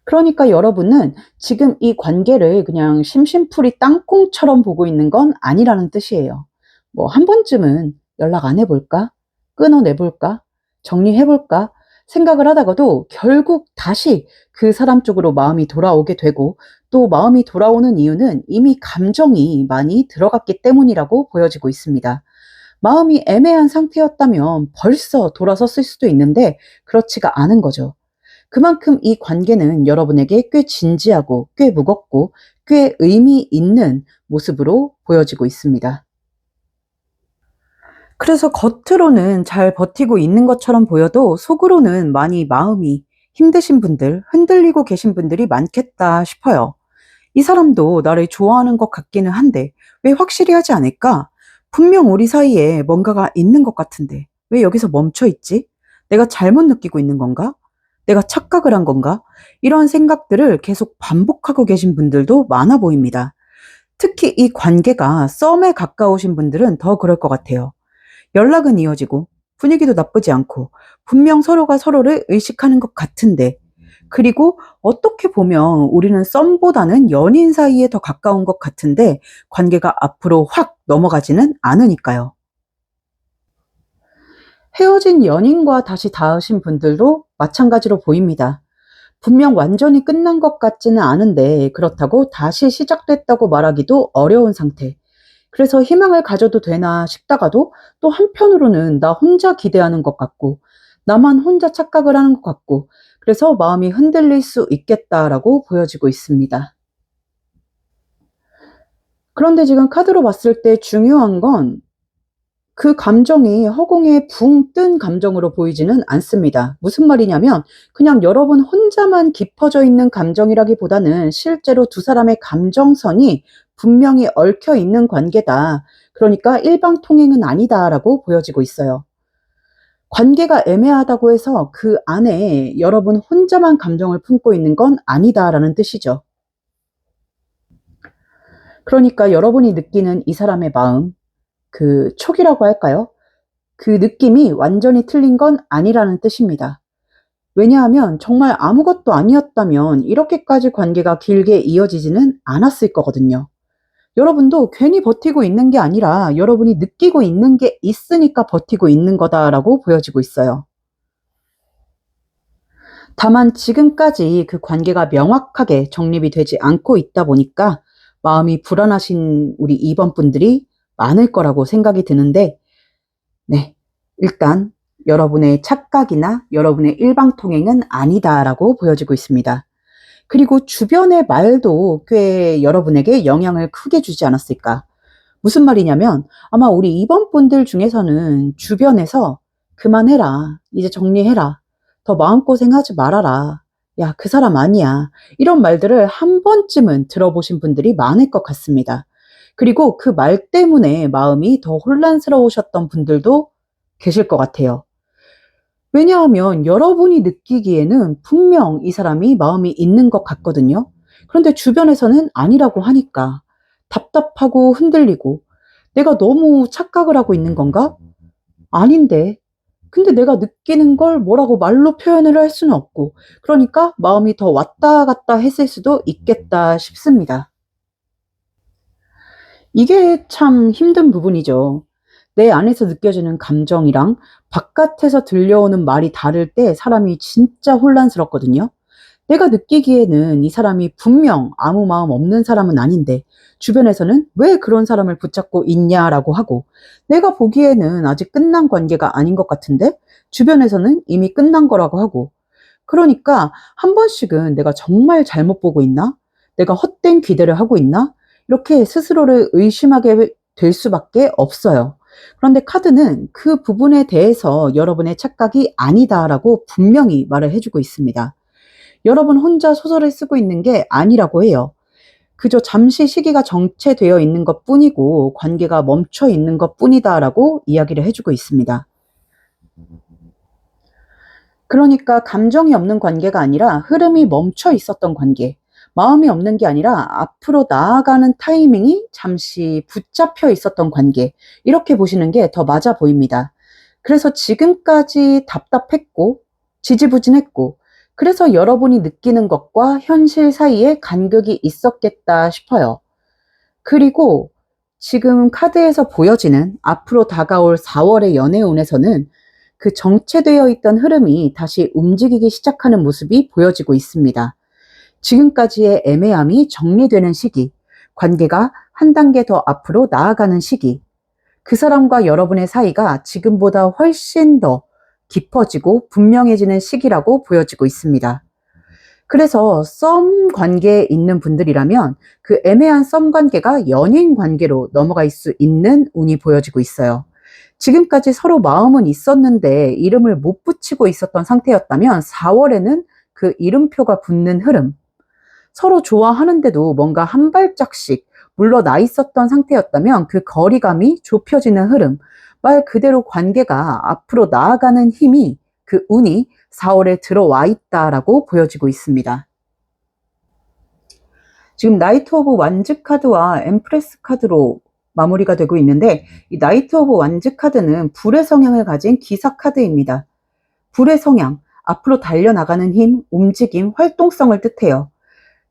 그러니까 여러분은 지금 이 관계를 그냥 심심풀이 땅콩처럼 보고 있는 건 아니라는 뜻이에요. 뭐 한 번쯤은 연락 안 해볼까? 끊어내볼까? 정리해볼까? 생각을 하다가도 결국 다시 그 사람 쪽으로 마음이 돌아오게 되고 또 마음이 돌아오는 이유는 이미 감정이 많이 들어갔기 때문이라고 보여지고 있습니다. 마음이 애매한 상태였다면 벌써 돌아섰을 수도 있는데 그렇지가 않은 거죠. 그만큼 이 관계는 여러분에게 꽤 진지하고 꽤 무겁고 꽤 의미 있는 모습으로 보여지고 있습니다. 그래서 겉으로는 잘 버티고 있는 것처럼 보여도 속으로는 많이 마음이 힘드신 분들, 흔들리고 계신 분들이 많겠다 싶어요. 이 사람도 나를 좋아하는 것 같기는 한데 왜 확실히 하지 않을까? 분명 우리 사이에 뭔가가 있는 것 같은데 왜 여기서 멈춰 있지? 내가 잘못 느끼고 있는 건가? 내가 착각을 한 건가? 이런 생각들을 계속 반복하고 계신 분들도 많아 보입니다. 특히 이 관계가 썸에 가까우신 분들은 더 그럴 것 같아요. 연락은 이어지고 분위기도 나쁘지 않고 분명 서로가 서로를 의식하는 것 같은데 그리고 어떻게 보면 우리는 썸보다는 연인 사이에 더 가까운 것 같은데 관계가 앞으로 확 넘어가지는 않으니까요. 헤어진 연인과 다시 닿으신 분들도 마찬가지로 보입니다. 분명 완전히 끝난 것 같지는 않은데 그렇다고 다시 시작됐다고 말하기도 어려운 상태. 그래서 희망을 가져도 되나 싶다가도 또 한편으로는 나 혼자 기대하는 것 같고 나만 혼자 착각을 하는 것 같고 그래서 마음이 흔들릴 수 있겠다라고 보여지고 있습니다. 그런데 지금 카드로 봤을 때 중요한 건 그 감정이 허공에 붕 뜬 감정으로 보이지는 않습니다. 무슨 말이냐면 그냥 여러분 혼자만 깊어져 있는 감정이라기보다는 실제로 두 사람의 감정선이 분명히 얽혀 있는 관계다. 그러니까 일방통행은 아니다라고 보여지고 있어요. 관계가 애매하다고 해서 그 안에 여러분 혼자만 감정을 품고 있는 건 아니다라는 뜻이죠. 그러니까 여러분이 느끼는 이 사람의 마음, 그 촉이라고 할까요? 그 느낌이 완전히 틀린 건 아니라는 뜻입니다. 왜냐하면 정말 아무것도 아니었다면 이렇게까지 관계가 길게 이어지지는 않았을 거거든요. 여러분도 괜히 버티고 있는 게 아니라 여러분이 느끼고 있는 게 있으니까 버티고 있는 거다라고 보여지고 있어요. 다만 지금까지 그 관계가 명확하게 정립이 되지 않고 있다 보니까 마음이 불안하신 우리 2번 분들이 많을 거라고 생각이 드는데, 네. 일단 여러분의 착각이나 여러분의 일방통행은 아니다라고 보여지고 있습니다. 그리고 주변의 말도 꽤 여러분에게 영향을 크게 주지 않았을까. 무슨 말이냐면 아마 우리 2번 분들 중에서는 주변에서 그만해라. 이제 정리해라. 더 마음고생하지 말아라. 야, 그 사람 아니야. 이런 말들을 한 번쯤은 들어보신 분들이 많을 것 같습니다. 그리고 그 말 때문에 마음이 더 혼란스러우셨던 분들도 계실 것 같아요. 왜냐하면 여러분이 느끼기에는 분명 이 사람이 마음이 있는 것 같거든요. 그런데 주변에서는 아니라고 하니까 답답하고 흔들리고 내가 너무 착각을 하고 있는 건가? 아닌데. 근데 내가 느끼는 걸 뭐라고 말로 표현을 할 수는 없고 그러니까 마음이 더 왔다 갔다 했을 수도 있겠다 싶습니다. 이게 참 힘든 부분이죠. 내 안에서 느껴지는 감정이랑 바깥에서 들려오는 말이 다를 때 사람이 진짜 혼란스럽거든요. 내가 느끼기에는 이 사람이 분명 아무 마음 없는 사람은 아닌데 주변에서는 왜 그런 사람을 붙잡고 있냐라고 하고 내가 보기에는 아직 끝난 관계가 아닌 것 같은데 주변에서는 이미 끝난 거라고 하고 그러니까 한 번씩은 내가 정말 잘못 보고 있나? 내가 헛된 기대를 하고 있나? 이렇게 스스로를 의심하게 될 수밖에 없어요. 그런데 카드는 그 부분에 대해서 여러분의 착각이 아니다라고 분명히 말을 해주고 있습니다. 여러분 혼자 소설을 쓰고 있는 게 아니라고 해요. 그저 잠시 시기가 정체되어 있는 것 뿐이고 관계가 멈춰 있는 것 뿐이다라고 이야기를 해주고 있습니다. 그러니까 감정이 없는 관계가 아니라 흐름이 멈춰 있었던 관계, 마음이 없는 게 아니라 앞으로 나아가는 타이밍이 잠시 붙잡혀 있었던 관계, 이렇게 보시는 게 더 맞아 보입니다. 그래서 지금까지 답답했고 지지부진했고 그래서 여러분이 느끼는 것과 현실 사이에 간극이 있었겠다 싶어요. 그리고 지금 카드에서 보여지는 앞으로 다가올 4월의 연애운에서는 그 정체되어 있던 흐름이 다시 움직이기 시작하는 모습이 보여지고 있습니다. 지금까지의 애매함이 정리되는 시기, 관계가 한 단계 더 앞으로 나아가는 시기, 그 사람과 여러분의 사이가 지금보다 훨씬 더 깊어지고 분명해지는 시기라고 보여지고 있습니다. 그래서 썸 관계에 있는 분들이라면 그 애매한 썸 관계가 연인 관계로 넘어갈 수 있는 운이 보여지고 있어요. 지금까지 서로 마음은 있었는데 이름을 못 붙이고 있었던 상태였다면 4월에는 그 이름표가 붙는 흐름, 서로 좋아하는데도 뭔가 한 발짝씩 물러나 있었던 상태였다면 그 거리감이 좁혀지는 흐름, 말 그대로 관계가 앞으로 나아가는 힘이, 그 운이 4월에 들어와 있다라고 보여지고 있습니다. 지금 나이트 오브 완즈 카드와 엠프레스 카드로 마무리가 되고 있는데, 이 나이트 오브 완즈 카드는 불의 성향을 가진 기사 카드입니다. 불의 성향, 앞으로 달려나가는 힘, 움직임, 활동성을 뜻해요.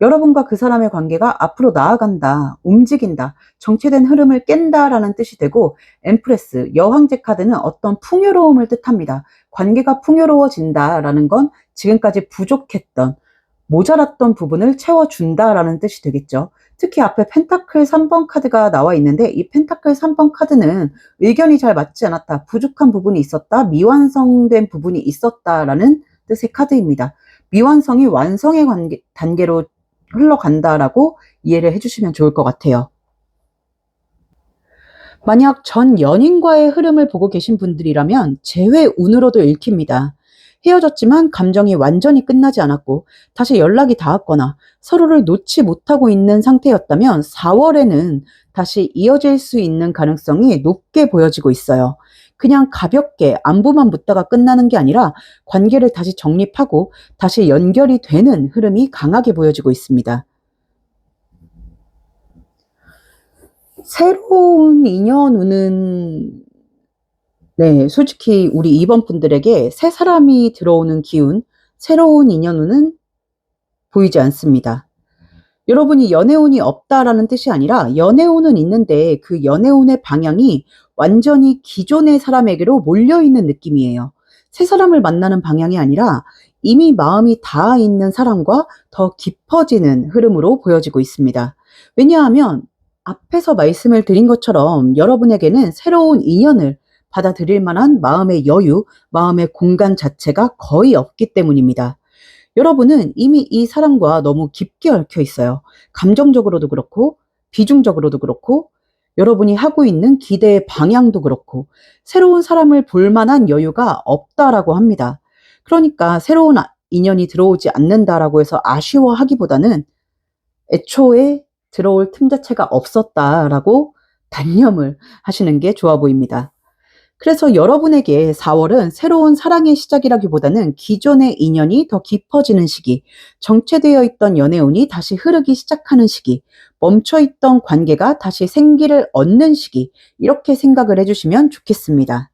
여러분과 그 사람의 관계가 앞으로 나아간다, 움직인다, 정체된 흐름을 깬다라는 뜻이 되고, 엠프레스, 여황제 카드는 어떤 풍요로움을 뜻합니다. 관계가 풍요로워진다라는 건 지금까지 부족했던, 모자랐던 부분을 채워준다라는 뜻이 되겠죠. 특히 앞에 펜타클 3번 카드가 나와 있는데, 이 펜타클 3번 카드는 의견이 잘 맞지 않았다, 부족한 부분이 있었다, 미완성된 부분이 있었다라는 뜻의 카드입니다. 미완성이 완성의 단계로 흘러간다라고 이해를 해주시면 좋을 것 같아요. 만약 전 연인과의 흐름을 보고 계신 분들이라면 재회 운으로도 읽힙니다. 헤어졌지만 감정이 완전히 끝나지 않았고 다시 연락이 닿았거나 서로를 놓지 못하고 있는 상태였다면 4월에는 다시 이어질 수 있는 가능성이 높게 보여지고 있어요. 그냥 가볍게 안부만 묻다가 끝나는 게 아니라 관계를 다시 정립하고 다시 연결이 되는 흐름이 강하게 보여지고 있습니다. 새로운 인연 운은 솔직히 우리 2번 분들에게 새 사람이 들어오는 기운, 새로운 인연 운은 보이지 않습니다. 여러분이 연애운이 없다라는 뜻이 아니라 연애운은 있는데 그 연애운의 방향이 완전히 기존의 사람에게로 몰려있는 느낌이에요. 새 사람을 만나는 방향이 아니라 이미 마음이 닿아 있는 사람과 더 깊어지는 흐름으로 보여지고 있습니다. 왜냐하면 앞에서 말씀을 드린 것처럼 여러분에게는 새로운 인연을 받아들일 만한 마음의 여유, 마음의 공간 자체가 거의 없기 때문입니다. 여러분은 이미 이 사람과 너무 깊게 얽혀 있어요. 감정적으로도 그렇고, 비중적으로도 그렇고, 여러분이 하고 있는 기대의 방향도 그렇고, 새로운 사람을 볼 만한 여유가 없다라고 합니다. 그러니까 새로운 인연이 들어오지 않는다라고 해서 아쉬워하기보다는 애초에 들어올 틈 자체가 없었다라고 단념을 하시는 게 좋아 보입니다. 그래서 여러분에게 4월은 새로운 사랑의 시작이라기보다는 기존의 인연이 더 깊어지는 시기, 정체되어 있던 연애운이 다시 흐르기 시작하는 시기, 멈춰있던 관계가 다시 생기를 얻는 시기, 이렇게 생각을 해주시면 좋겠습니다.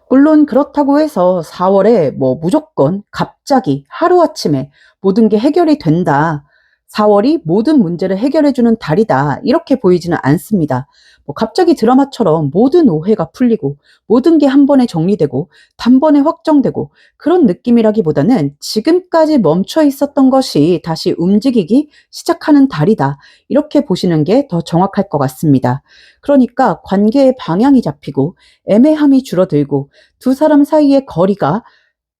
물론 그렇다고 해서 4월에 무조건 갑자기 하루아침에 모든 게 해결이 된다, 4월이 모든 문제를 해결해주는 달이다, 이렇게 보이지는 않습니다. 갑자기 드라마처럼 모든 오해가 풀리고 모든 게 한 번에 정리되고 단번에 확정되고 그런 느낌이라기보다는 지금까지 멈춰 있었던 것이 다시 움직이기 시작하는 달이다, 이렇게 보시는 게 더 정확할 것 같습니다. 그러니까 관계의 방향이 잡히고 애매함이 줄어들고 두 사람 사이의 거리가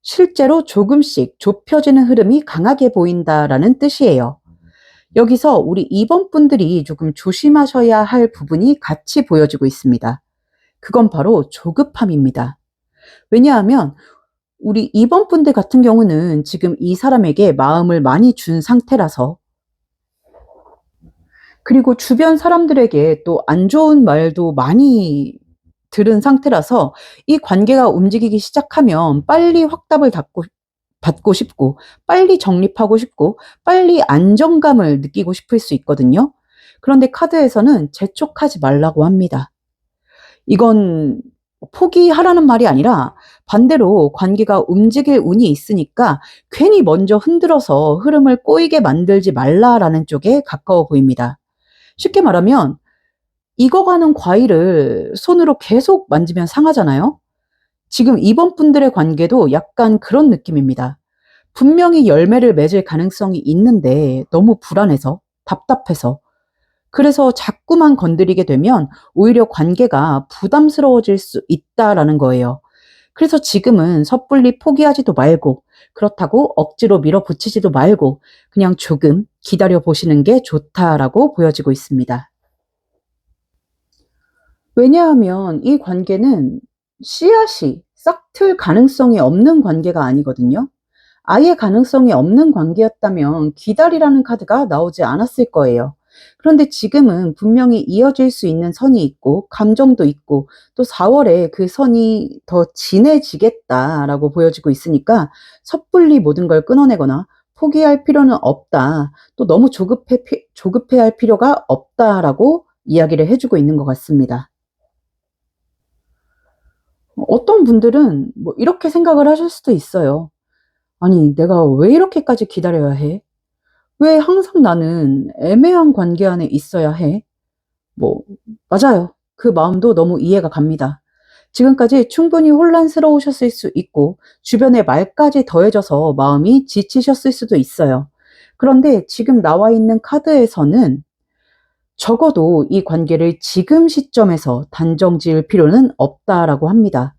실제로 조금씩 좁혀지는 흐름이 강하게 보인다라는 뜻이에요. 여기서 우리 2번 분들이 조금 조심하셔야 할 부분이 같이 보여지고 있습니다. 그건 바로 조급함입니다. 왜냐하면 우리 2번 분들 같은 경우는 지금 이 사람에게 마음을 많이 준 상태라서, 그리고 주변 사람들에게 또 안 좋은 말도 많이 들은 상태라서 이 관계가 움직이기 시작하면 빨리 확답을 받고 싶고, 빨리 정립하고 싶고, 빨리 안정감을 느끼고 싶을 수 있거든요. 그런데 카드에서는 재촉하지 말라고 합니다. 이건 포기하라는 말이 아니라 반대로 관계가 움직일 운이 있으니까 괜히 먼저 흔들어서 흐름을 꼬이게 만들지 말라라는 쪽에 가까워 보입니다. 쉽게 말하면 익어가는 과일을 손으로 계속 만지면 상하잖아요. 지금 이번 분들의 관계도 약간 그런 느낌입니다. 분명히 열매를 맺을 가능성이 있는데 너무 불안해서, 답답해서, 그래서 자꾸만 건드리게 되면 오히려 관계가 부담스러워질 수 있다라는 거예요. 그래서 지금은 섣불리 포기하지도 말고, 그렇다고 억지로 밀어붙이지도 말고 그냥 조금 기다려 보시는 게 좋다라고 보여지고 있습니다. 왜냐하면 이 관계는 씨앗이 싹틀 가능성이 없는 관계가 아니거든요. 아예 가능성이 없는 관계였다면 기다리라는 카드가 나오지 않았을 거예요. 그런데 지금은 분명히 이어질 수 있는 선이 있고, 감정도 있고, 또 4월에 그 선이 더 진해지겠다라고 보여지고 있으니까 섣불리 모든 걸 끊어내거나 포기할 필요는 없다. 또 너무 조급해 할 필요가 없다라고 이야기를 해주고 있는 것 같습니다. 어떤 분들은 뭐 이렇게 생각을 하실 수도 있어요. 아니, 내가 왜 이렇게까지 기다려야 해? 왜 항상 나는 애매한 관계 안에 있어야 해? 뭐, 맞아요. 그 마음도 너무 이해가 갑니다. 지금까지 충분히 혼란스러우셨을 수 있고, 주변의 말까지 더해져서 마음이 지치셨을 수도 있어요. 그런데 지금 나와 있는 카드에서는 적어도 이 관계를 지금 시점에서 단정 지을 필요는 없다라고 합니다.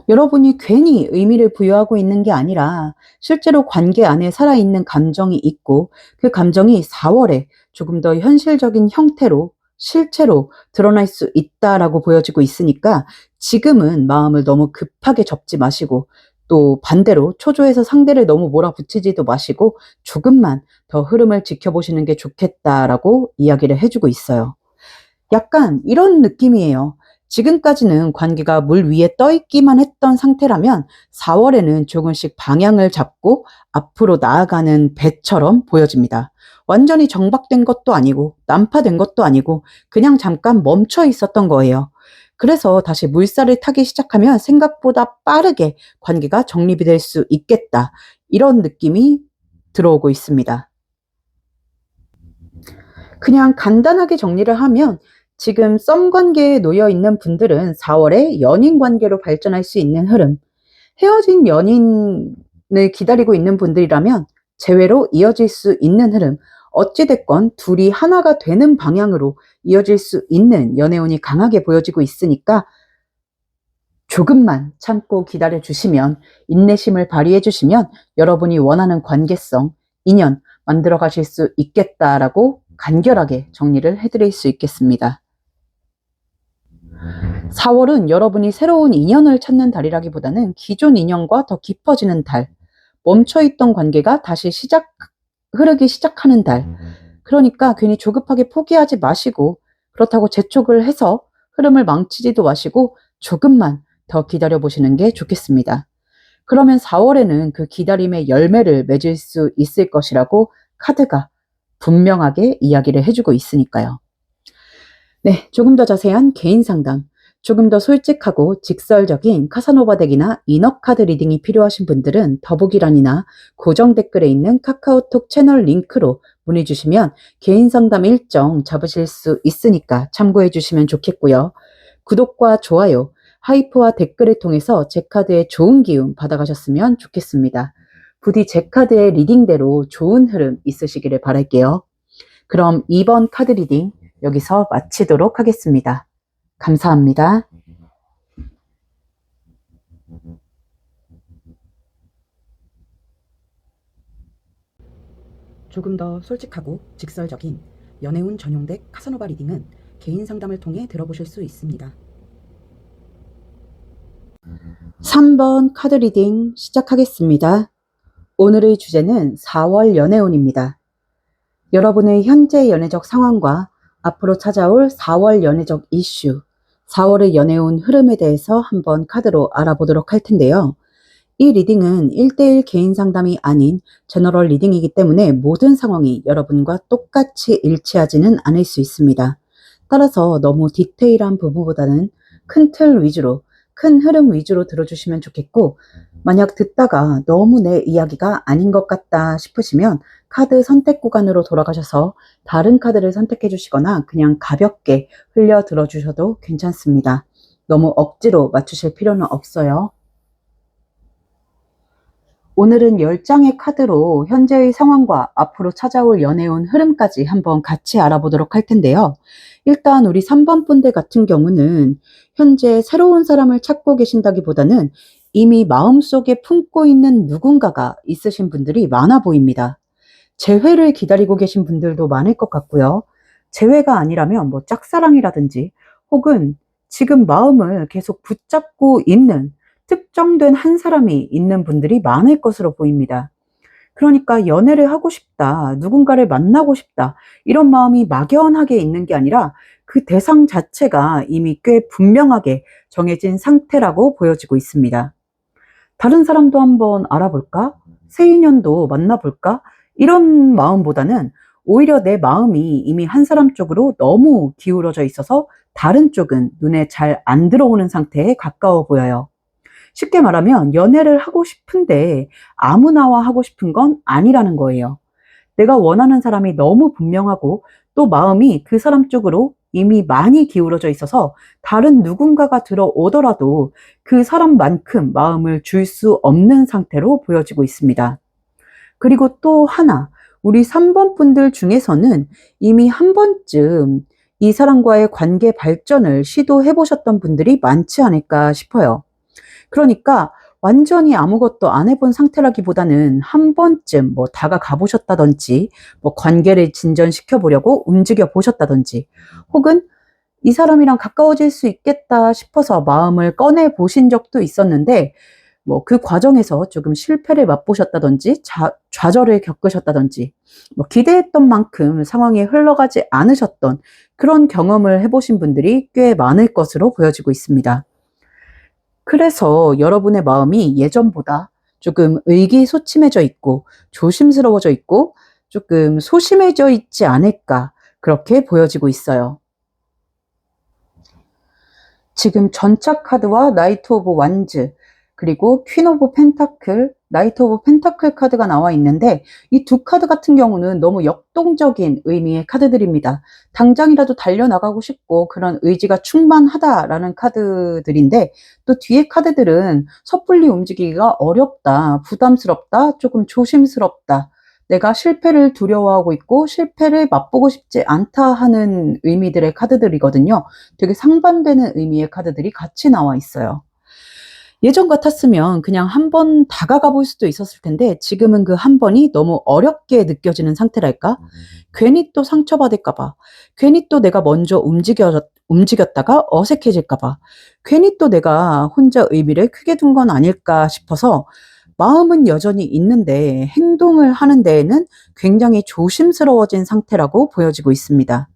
여러분이 괜히 의미를 부여하고 있는 게 아니라 실제로 관계 안에 살아있는 감정이 있고, 그 감정이 4월에 조금 더 현실적인 형태로 실체로 드러날 수 있다라고 보여지고 있으니까 지금은 마음을 너무 급하게 접지 마시고, 또 반대로 초조해서 상대를 너무 몰아붙이지도 마시고 조금만 더 흐름을 지켜보시는 게 좋겠다라고 이야기를 해주고 있어요. 약간 이런 느낌이에요. 지금까지는 관계가 물 위에 떠 있기만 했던 상태라면 4월에는 조금씩 방향을 잡고 앞으로 나아가는 배처럼 보여집니다. 완전히 정박된 것도 아니고 난파된 것도 아니고 그냥 잠깐 멈춰 있었던 거예요. 그래서 다시 물살을 타기 시작하면 생각보다 빠르게 관계가 정립이 될 수 있겠다. 이런 느낌이 들어오고 있습니다. 그냥 간단하게 정리를 하면 지금 썸 관계에 놓여 있는 분들은 4월에 연인 관계로 발전할 수 있는 흐름, 헤어진 연인을 기다리고 있는 분들이라면 재회로 이어질 수 있는 흐름, 어찌됐건 둘이 하나가 되는 방향으로 이어질 수 있는 연애운이 강하게 보여지고 있으니까 조금만 참고 기다려 주시면, 인내심을 발휘해 주시면 여러분이 원하는 관계성, 인연 만들어 가실 수 있겠다라고 간결하게 정리를 해드릴 수 있겠습니다. 4월은 여러분이 새로운 인연을 찾는 달이라기보다는 기존 인연과 더 깊어지는 달, 멈춰있던 관계가 다시 흐르기 시작하는 달. 그러니까 괜히 조급하게 포기하지 마시고, 그렇다고 재촉을 해서 흐름을 망치지도 마시고 조금만 더 기다려 보시는 게 좋겠습니다. 그러면 4월에는 그 기다림의 열매를 맺을 수 있을 것이라고 카드가 분명하게 이야기를 해주고 있으니까요. 네, 조금 더 자세한 개인 상담, 조금 더 솔직하고 직설적인 카사노바 덱이나 이너 카드 리딩이 필요하신 분들은 더보기란이나 고정 댓글에 있는 카카오톡 채널 링크로 문의 주시면 개인 상담 일정 잡으실 수 있으니까 참고해 주시면 좋겠고요. 구독과 좋아요, 하이프와 댓글을 통해서 제 카드의 좋은 기운 받아가셨으면 좋겠습니다. 부디 제 카드의 리딩대로 좋은 흐름 있으시기를 바랄게요. 그럼 2번 카드 리딩 여기서 마치도록 하겠습니다. 감사합니다. 조금 더 솔직하고 직설적인 연애운 전용덱 카사노바 리딩은 개인 상담을 통해 들어보실 수 있습니다. 3번 카드 리딩 시작하겠습니다. 오늘의 주제는 4월 연애운입니다. 여러분의 현재 연애적 상황과 앞으로 찾아올 4월 연애적 이슈, 4월의 연애운 흐름에 대해서 한번 카드로 알아보도록 할 텐데요. 이 리딩은 1대1 개인 상담이 아닌 제너럴 리딩이기 때문에 모든 상황이 여러분과 똑같이 일치하지는 않을 수 있습니다. 따라서 너무 디테일한 부분보다는 큰 틀 위주로, 큰 흐름 위주로 들어주시면 좋겠고, 만약 듣다가 너무 내 이야기가 아닌 것 같다 싶으시면 카드 선택 구간으로 돌아가셔서 다른 카드를 선택해 주시거나 그냥 가볍게 흘려 들어주셔도 괜찮습니다. 너무 억지로 맞추실 필요는 없어요. 오늘은 10장의 카드로 현재의 상황과 앞으로 찾아올 연애운 흐름까지 한번 같이 알아보도록 할 텐데요. 일단 우리 3번 분들 같은 경우는 현재 새로운 사람을 찾고 계신다기보다는 이미 마음속에 품고 있는 누군가가 있으신 분들이 많아 보입니다. 재회를 기다리고 계신 분들도 많을 것 같고요. 재회가 아니라면 뭐 짝사랑이라든지 혹은 지금 마음을 계속 붙잡고 있는 특정된 한 사람이 있는 분들이 많을 것으로 보입니다. 그러니까 연애를 하고 싶다, 누군가를 만나고 싶다, 이런 마음이 막연하게 있는 게 아니라 그 대상 자체가 이미 꽤 분명하게 정해진 상태라고 보여지고 있습니다. 다른 사람도 한번 알아볼까? 새 인연도 만나볼까? 이런 마음보다는 오히려 내 마음이 이미 한 사람 쪽으로 너무 기울어져 있어서 다른 쪽은 눈에 잘 안 들어오는 상태에 가까워 보여요. 쉽게 말하면 연애를 하고 싶은데 아무나와 하고 싶은 건 아니라는 거예요. 내가 원하는 사람이 너무 분명하고 또 마음이 그 사람 쪽으로 이미 많이 기울어져 있어서 다른 누군가가 들어오더라도 그 사람만큼 마음을 줄 수 없는 상태로 보여지고 있습니다. 그리고 또 하나, 우리 3번 분들 중에서는 이미 한 번쯤 이 사람과의 관계 발전을 시도해 보셨던 분들이 많지 않을까 싶어요. 그러니까 완전히 아무것도 안 해본 상태라기보다는 한 번쯤 뭐 다가가 보셨다든지, 뭐 관계를 진전시켜 보려고 움직여 보셨다든지, 혹은 이 사람이랑 가까워질 수 있겠다 싶어서 마음을 꺼내 보신 적도 있었는데, 뭐 그 과정에서 조금 실패를 맛보셨다든지, 좌절을 겪으셨다든지, 뭐 기대했던 만큼 상황이 흘러가지 않으셨던 그런 경험을 해보신 분들이 꽤 많을 것으로 보여지고 있습니다. 그래서 여러분의 마음이 예전보다 조금 의기소침해져 있고 조심스러워져 있고 조금 소심해져 있지 않을까 그렇게 보여지고 있어요. 지금 전차 카드와 나이트 오브 완즈 그리고 퀸 오브 펜타클, 나이트 오브 펜타클 카드가 나와 있는데 이 두 카드 같은 경우는 너무 역동적인 의미의 카드들입니다. 당장이라도 달려나가고 싶고 그런 의지가 충만하다라는 카드들인데 또 뒤에 카드들은 섣불리 움직이기가 어렵다, 부담스럽다, 조금 조심스럽다. 내가 실패를 두려워하고 있고 실패를 맛보고 싶지 않다 하는 의미들의 카드들이거든요. 되게 상반되는 의미의 카드들이 같이 나와 있어요. 예전 같았으면 그냥 한 번 다가가 볼 수도 있었을 텐데 지금은 그 한 번이 너무 어렵게 느껴지는 상태랄까? 괜히 또 상처받을까 봐, 괜히 또 내가 먼저 움직였다가 어색해질까 봐, 괜히 또 내가 혼자 의미를 크게 둔 건 아닐까 싶어서 마음은 여전히 있는데 행동을 하는 데에는 굉장히 조심스러워진 상태라고 보여지고 있습니다.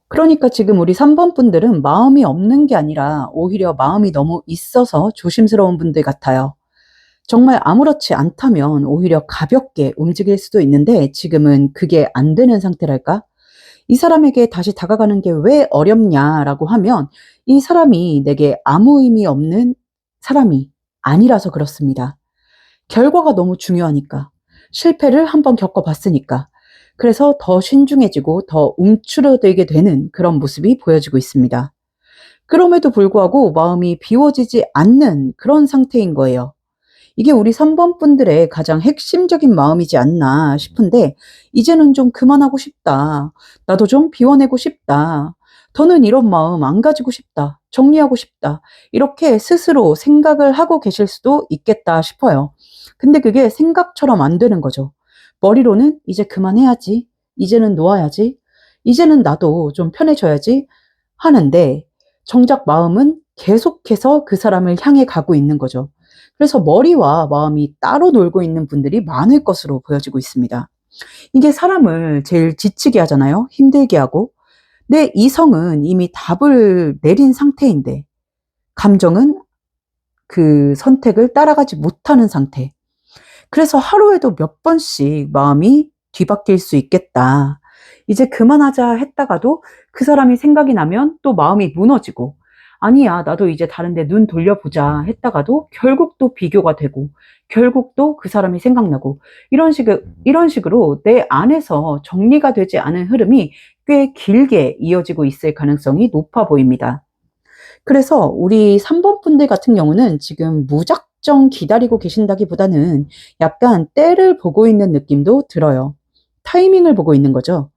그러니까 지금 우리 3번 분들은 마음이 없는 게 아니라 오히려 마음이 너무 있어서 조심스러운 분들 같아요. 정말 아무렇지 않다면 오히려 가볍게 움직일 수도 있는데 지금은 그게 안 되는 상태랄까? 이 사람에게 다시 다가가는 게 왜 어렵냐라고 하면 이 사람이 내게 아무 의미 없는 사람이 아니라서 그렇습니다. 결과가 너무 중요하니까. 실패를 한번 겪어봤으니까. 그래서 더 신중해지고 더 움츠러들게 되는 그런 모습이 보여지고 있습니다. 그럼에도 불구하고 마음이 비워지지 않는 그런 상태인 거예요. 이게 우리 3번 분들의 가장 핵심적인 마음이지 않나 싶은데, 이제는 좀 그만하고 싶다. 나도 좀 비워내고 싶다. 더는 이런 마음 안 가지고 싶다. 정리하고 싶다. 이렇게 스스로 생각을 하고 계실 수도 있겠다 싶어요. 근데 그게 생각처럼 안 되는 거죠. 머리로는 이제 그만해야지. 이제는 놓아야지. 이제는 나도 좀 편해져야지 하는데 정작 마음은 계속해서 그 사람을 향해 가고 있는 거죠. 그래서 머리와 마음이 따로 놀고 있는 분들이 많을 것으로 보여지고 있습니다. 이게 사람을 제일 지치게 하잖아요. 힘들게 하고. 내 이성은 이미 답을 내린 상태인데 감정은 그 선택을 따라가지 못하는 상태. 그래서 하루에도 몇 번씩 마음이 뒤바뀔 수 있겠다. 이제 그만하자 했다가도 그 사람이 생각이 나면 또 마음이 무너지고, 아니야, 나도 이제 다른데 눈 돌려보자 했다가도 결국 또 비교가 되고, 결국 또 그 사람이 생각나고, 이런 식으로 내 안에서 정리가 되지 않은 흐름이 꽤 길게 이어지고 있을 가능성이 높아 보입니다. 그래서 우리 3번 분들 같은 경우는 지금 무작정 기다리고 계신다기보다는 약간 때를 보고 있는 느낌도 들어요. 타이밍을 보고 있는 거죠.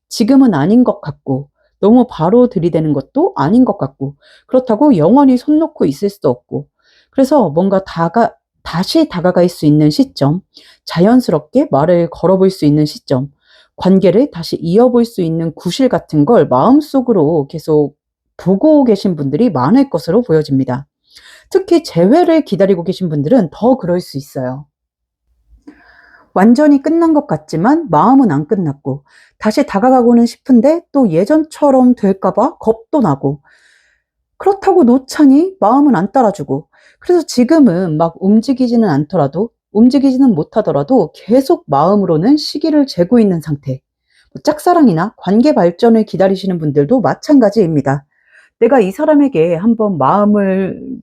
지금은 아닌 것 같고, 너무 바로 들이대는 것도 아닌 것 같고, 그렇다고 영원히 손 놓고 있을 수도 없고, 그래서 뭔가 다시 다가갈 수 있는 시점, 자연스럽게 말을 걸어볼 수 있는 시점, 관계를 다시 이어볼 수 있는 구실 같은 걸 마음속으로 계속 보고 계신 분들이 많을 것으로 보여집니다. 특히 재회를 기다리고 계신 분들은 더 그럴 수 있어요. 완전히 끝난 것 같지만 마음은 안 끝났고 다시 다가가고는 싶은데 또 예전처럼 될까봐 겁도 나고 그렇다고 놓자니 마음은 안 따라주고 그래서 지금은 막 움직이지는 못하더라도 계속 마음으로는 시기를 재고 있는 상태. 짝사랑이나 관계 발전을 기다리시는 분들도 마찬가지입니다. 내가 이 사람에게 한번 마음을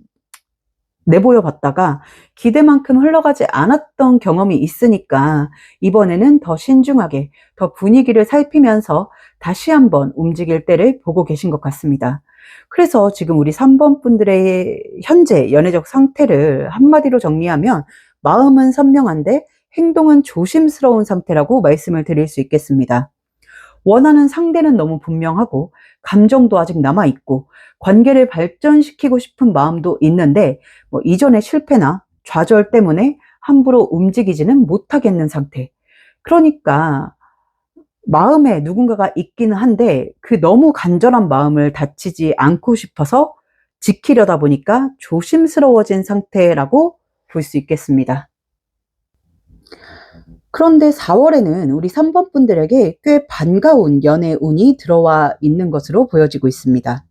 내보여 봤다가 기대만큼 흘러가지 않았던 경험이 있으니까 이번에는 더 신중하게, 더 분위기를 살피면서 다시 한번 움직일 때를 보고 계신 것 같습니다. 그래서 지금 우리 3번 분들의 현재 연애적 상태를 한마디로 정리하면 마음은 선명한데 행동은 조심스러운 상태라고 말씀을 드릴 수 있겠습니다. 원하는 상대는 너무 분명하고 감정도 아직 남아있고 관계를 발전시키고 싶은 마음도 있는데 이전의 실패나 좌절 때문에 함부로 움직이지는 못하겠는 상태. 그러니까 마음에 누군가가 있기는 한데 그 너무 간절한 마음을 다치지 않고 싶어서 지키려다 보니까 조심스러워진 상태라고 볼 수 있겠습니다. 그런데 4월에는 우리 3번 분들에게 꽤 반가운 연애 운이 들어와 있는 것으로 보여지고 있습니다.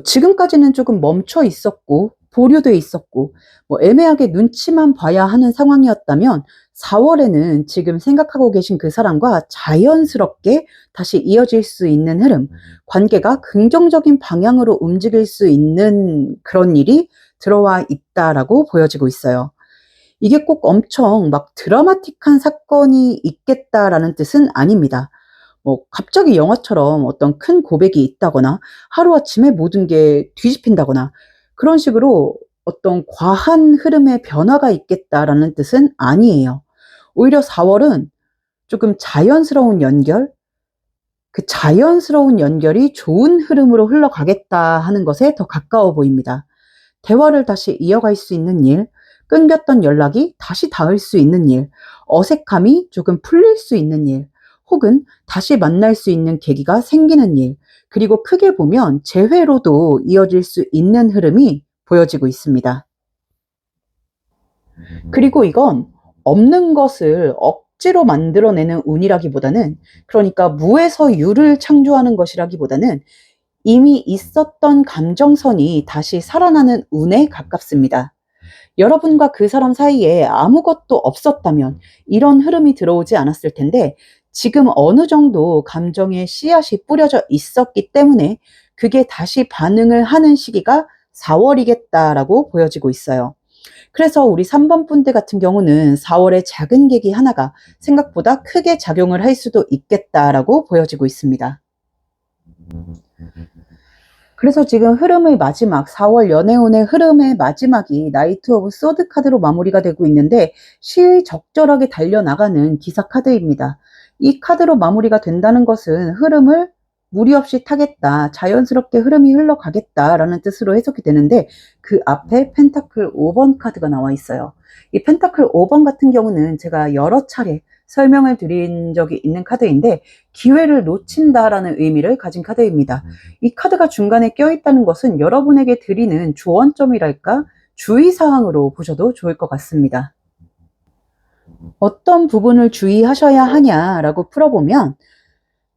지금까지는 조금 멈춰 있었고, 보류돼 있었고, 애매하게 눈치만 봐야 하는 상황이었다면 4월에는 지금 생각하고 계신 그 사람과 자연스럽게 다시 이어질 수 있는 흐름, 관계가 긍정적인 방향으로 움직일 수 있는 그런 일이 들어와 있다라고 보여지고 있어요. 이게 꼭 엄청 막 드라마틱한 사건이 있겠다라는 뜻은 아닙니다. 갑자기 영화처럼 어떤 큰 고백이 있다거나 하루아침에 모든 게 뒤집힌다거나 그런 식으로 어떤 과한 흐름의 변화가 있겠다라는 뜻은 아니에요. 오히려 4월은 조금 자연스러운 연결, 그 자연스러운 연결이 좋은 흐름으로 흘러가겠다 하는 것에 더 가까워 보입니다. 대화를 다시 이어갈 수 있는 일, 끊겼던 연락이 다시 닿을 수 있는 일, 어색함이 조금 풀릴 수 있는 일, 혹은 다시 만날 수 있는 계기가 생기는 일, 그리고 크게 보면 재회로도 이어질 수 있는 흐름이 보여지고 있습니다. 그리고 이건 없는 것을 억지로 만들어내는 운이라기보다는, 그러니까 무에서 유를 창조하는 것이라기보다는 이미 있었던 감정선이 다시 살아나는 운에 가깝습니다. 여러분과 그 사람 사이에 아무것도 없었다면 이런 흐름이 들어오지 않았을 텐데 지금 어느 정도 감정의 씨앗이 뿌려져 있었기 때문에 그게 다시 반응을 하는 시기가 4월이겠다라고 보여지고 있어요. 그래서 우리 3번 분들 같은 경우는 4월에 작은 계기 하나가 생각보다 크게 작용을 할 수도 있겠다라고 보여지고 있습니다. 그래서 지금 흐름의 마지막, 4월 연애운의 흐름의 마지막이 나이트 오브 소드 카드로 마무리가 되고 있는데 시의적절하게 달려나가는 기사 카드입니다. 이 카드로 마무리가 된다는 것은 흐름을 무리 없이 타겠다, 자연스럽게 흐름이 흘러가겠다라는 뜻으로 해석이 되는데 그 앞에 펜타클 5번 카드가 나와 있어요. 이 펜타클 5번 같은 경우는 제가 여러 차례 설명을 드린 적이 있는 카드인데 기회를 놓친다라는 의미를 가진 카드입니다. 이 카드가 중간에 껴있다는 것은 여러분에게 드리는 조언점이랄까 주의사항으로 보셔도 좋을 것 같습니다. 어떤 부분을 주의하셔야 하냐라고 풀어보면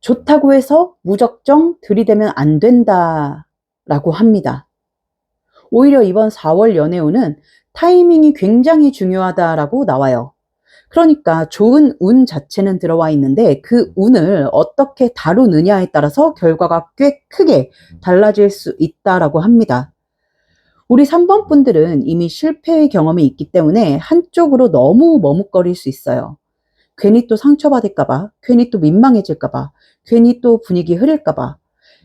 좋다고 해서 무작정 들이대면 안 된다라고 합니다. 오히려 이번 4월 연애운은 타이밍이 굉장히 중요하다라고 나와요. 그러니까 좋은 운 자체는 들어와 있는데 그 운을 어떻게 다루느냐에 따라서 결과가 꽤 크게 달라질 수 있다라고 합니다. 우리 3번 분들은 이미 실패의 경험이 있기 때문에 한쪽으로 너무 머뭇거릴 수 있어요. 괜히 또 상처받을까봐, 괜히 또 민망해질까봐, 괜히 또 분위기 흐릴까봐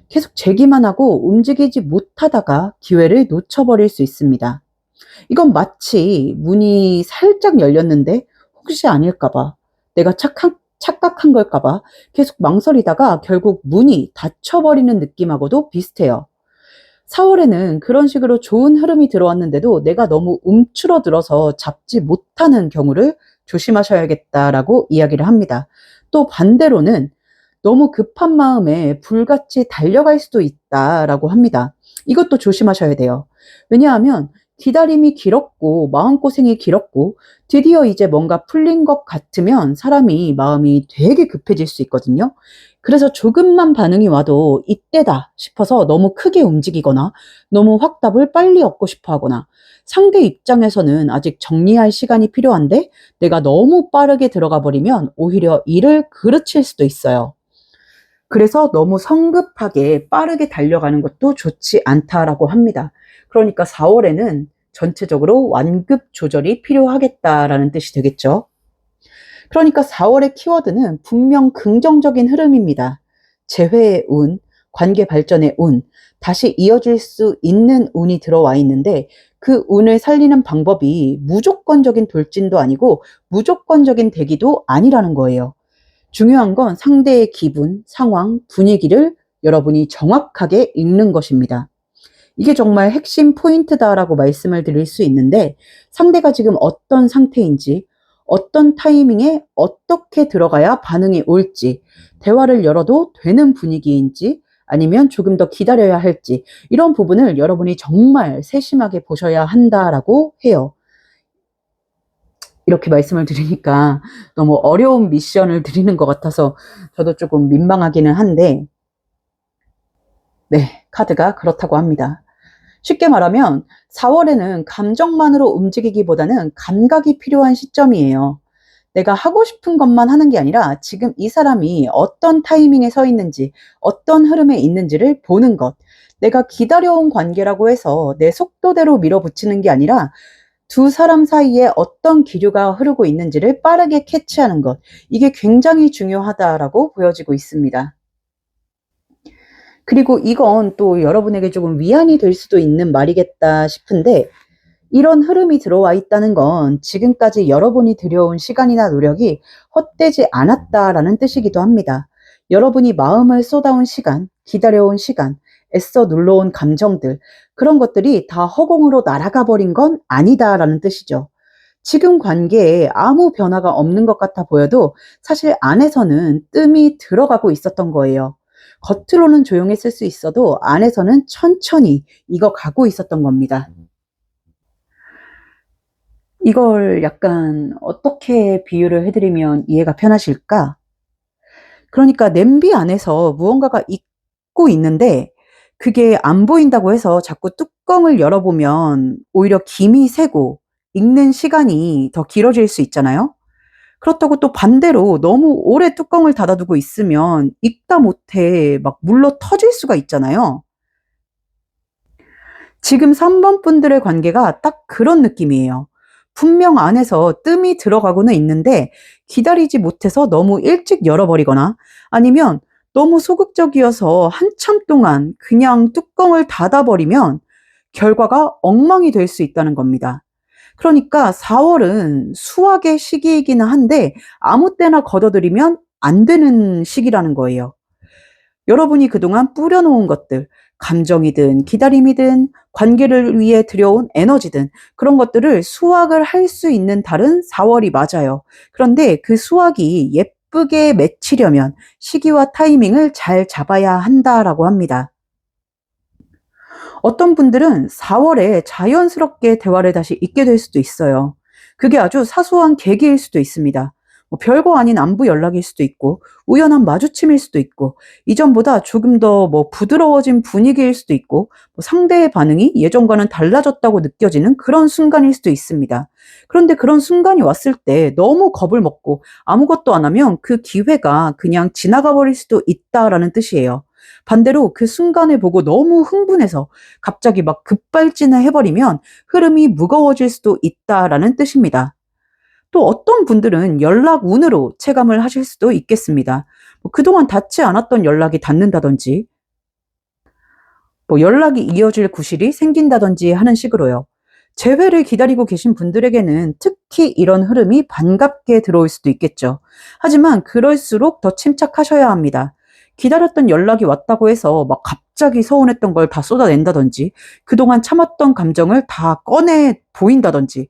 계속 제기만 하고 움직이지 못하다가 기회를 놓쳐버릴 수 있습니다. 이건 마치 문이 살짝 열렸는데 혹시 아닐까봐, 내가 착각한 걸까봐 계속 망설이다가 결국 문이 닫혀버리는 느낌하고도 비슷해요. 4월에는 그런 식으로 좋은 흐름이 들어왔는데도 내가 너무 움츠러들어서 잡지 못하는 경우를 조심하셔야겠다라고 이야기를 합니다. 또 반대로는 너무 급한 마음에 불같이 달려갈 수도 있다라고 합니다. 이것도 조심하셔야 돼요. 왜냐하면 기다림이 길었고 마음고생이 길었고 드디어 이제 뭔가 풀린 것 같으면 사람이 마음이 되게 급해질 수 있거든요. 그래서 조금만 반응이 와도 이때다 싶어서 너무 크게 움직이거나 너무 확답을 빨리 얻고 싶어 하거나 상대 입장에서는 아직 정리할 시간이 필요한데 내가 너무 빠르게 들어가 버리면 오히려 일을 그르칠 수도 있어요. 그래서 너무 성급하게 빠르게 달려가는 것도 좋지 않다라고 합니다. 그러니까 4월에는 전체적으로 완급 조절이 필요하겠다라는 뜻이 되겠죠. 그러니까 4월의 키워드는 분명 긍정적인 흐름입니다. 재회의 운, 관계 발전의 운, 다시 이어질 수 있는 운이 들어와 있는데 그 운을 살리는 방법이 무조건적인 돌진도 아니고 무조건적인 대기도 아니라는 거예요. 중요한 건 상대의 기분, 상황, 분위기를 여러분이 정확하게 읽는 것입니다. 이게 정말 핵심 포인트다라고 말씀을 드릴 수 있는데 상대가 지금 어떤 상태인지, 어떤 타이밍에 어떻게 들어가야 반응이 올지, 대화를 열어도 되는 분위기인지 아니면 조금 더 기다려야 할지 이런 부분을 여러분이 정말 세심하게 보셔야 한다라고 해요. 이렇게 말씀을 드리니까 너무 어려운 미션을 드리는 것 같아서 저도 조금 민망하기는 한데 네, 카드가 그렇다고 합니다. 쉽게 말하면 4월에는 감정만으로 움직이기보다는 감각이 필요한 시점이에요. 내가 하고 싶은 것만 하는 게 아니라 지금 이 사람이 어떤 타이밍에 서 있는지, 어떤 흐름에 있는지를 보는 것. 내가 기다려온 관계라고 해서 내 속도대로 밀어붙이는 게 아니라 두 사람 사이에 어떤 기류가 흐르고 있는지를 빠르게 캐치하는 것. 이게 굉장히 중요하다라고 보여지고 있습니다. 그리고 이건 또 여러분에게 조금 위안이 될 수도 있는 말이겠다 싶은데 이런 흐름이 들어와 있다는 건 지금까지 여러분이 들여온 시간이나 노력이 헛되지 않았다라는 뜻이기도 합니다. 여러분이 마음을 쏟아온 시간, 기다려온 시간, 애써 눌러온 감정들, 그런 것들이 다 허공으로 날아가 버린 건 아니다라는 뜻이죠. 지금 관계에 아무 변화가 없는 것 같아 보여도 사실 안에서는 뜸이 들어가고 있었던 거예요. 겉으로는 조용했을 수 있어도 안에서는 천천히 익어가고 있었던 겁니다. 이걸 약간 어떻게 비유를 해드리면 이해가 편하실까? 그러니까 냄비 안에서 무언가가 익고 있는데 그게 안 보인다고 해서 자꾸 뚜껑을 열어보면 오히려 김이 새고 익는 시간이 더 길어질 수 있잖아요. 그렇다고 또 반대로 너무 오래 뚜껑을 닫아두고 있으면 익다 못해 막 물러 터질 수가 있잖아요. 지금 3번 분들의 관계가 딱 그런 느낌이에요. 분명 안에서 뜸이 들어가고는 있는데 기다리지 못해서 너무 일찍 열어버리거나 아니면 너무 소극적이어서 한참 동안 그냥 뚜껑을 닫아버리면 결과가 엉망이 될 수 있다는 겁니다. 그러니까 4월은 수확의 시기이기는 한데 아무 때나 걷어들이면 안 되는 시기라는 거예요. 여러분이 그동안 뿌려놓은 것들, 감정이든 기다림이든 관계를 위해 들여온 에너지든 그런 것들을 수확을 할 수 있는 달은 4월이 맞아요. 그런데 그 수확이 예쁘게 맺히려면 시기와 타이밍을 잘 잡아야 한다라고 합니다. 어떤 분들은 4월에 자연스럽게 대화를 다시 잇게 될 수도 있어요. 그게 아주 사소한 계기일 수도 있습니다. 뭐 별거 아닌 안부 연락일 수도 있고, 우연한 마주침일 수도 있고, 이전보다 조금 더 부드러워진 분위기일 수도 있고, 상대의 반응이 예전과는 달라졌다고 느껴지는 그런 순간일 수도 있습니다. 그런데 그런 순간이 왔을 때 너무 겁을 먹고 아무것도 안 하면 그 기회가 그냥 지나가 버릴 수도 있다라는 뜻이에요. 반대로 그 순간을 보고 너무 흥분해서 갑자기 막 급발진을 해버리면 흐름이 무거워질 수도 있다라는 뜻입니다. 또 어떤 분들은 연락 운으로 체감을 하실 수도 있겠습니다. 그동안 닿지 않았던 연락이 닿는다든지, 연락이 이어질 구실이 생긴다든지 하는 식으로요. 재회를 기다리고 계신 분들에게는 특히 이런 흐름이 반갑게 들어올 수도 있겠죠. 하지만 그럴수록 더 침착하셔야 합니다. 기다렸던 연락이 왔다고 해서 막 갑자기 서운했던 걸 다 쏟아낸다든지, 그동안 참았던 감정을 다 꺼내 보인다든지,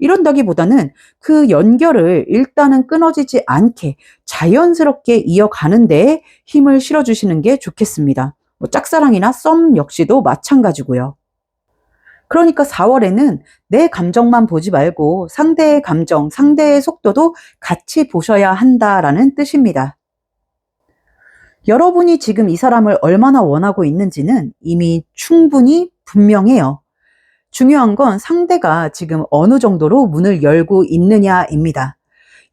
이런다기보다는 그 연결을 일단은 끊어지지 않게 자연스럽게 이어가는 데에 힘을 실어주시는 게 좋겠습니다. 짝사랑이나 썸 역시도 마찬가지고요. 그러니까 4월에는 내 감정만 보지 말고 상대의 감정, 상대의 속도도 같이 보셔야 한다라는 뜻입니다. 여러분이 지금 이 사람을 얼마나 원하고 있는지는 이미 충분히 분명해요. 중요한 건 상대가 지금 어느 정도로 문을 열고 있느냐입니다.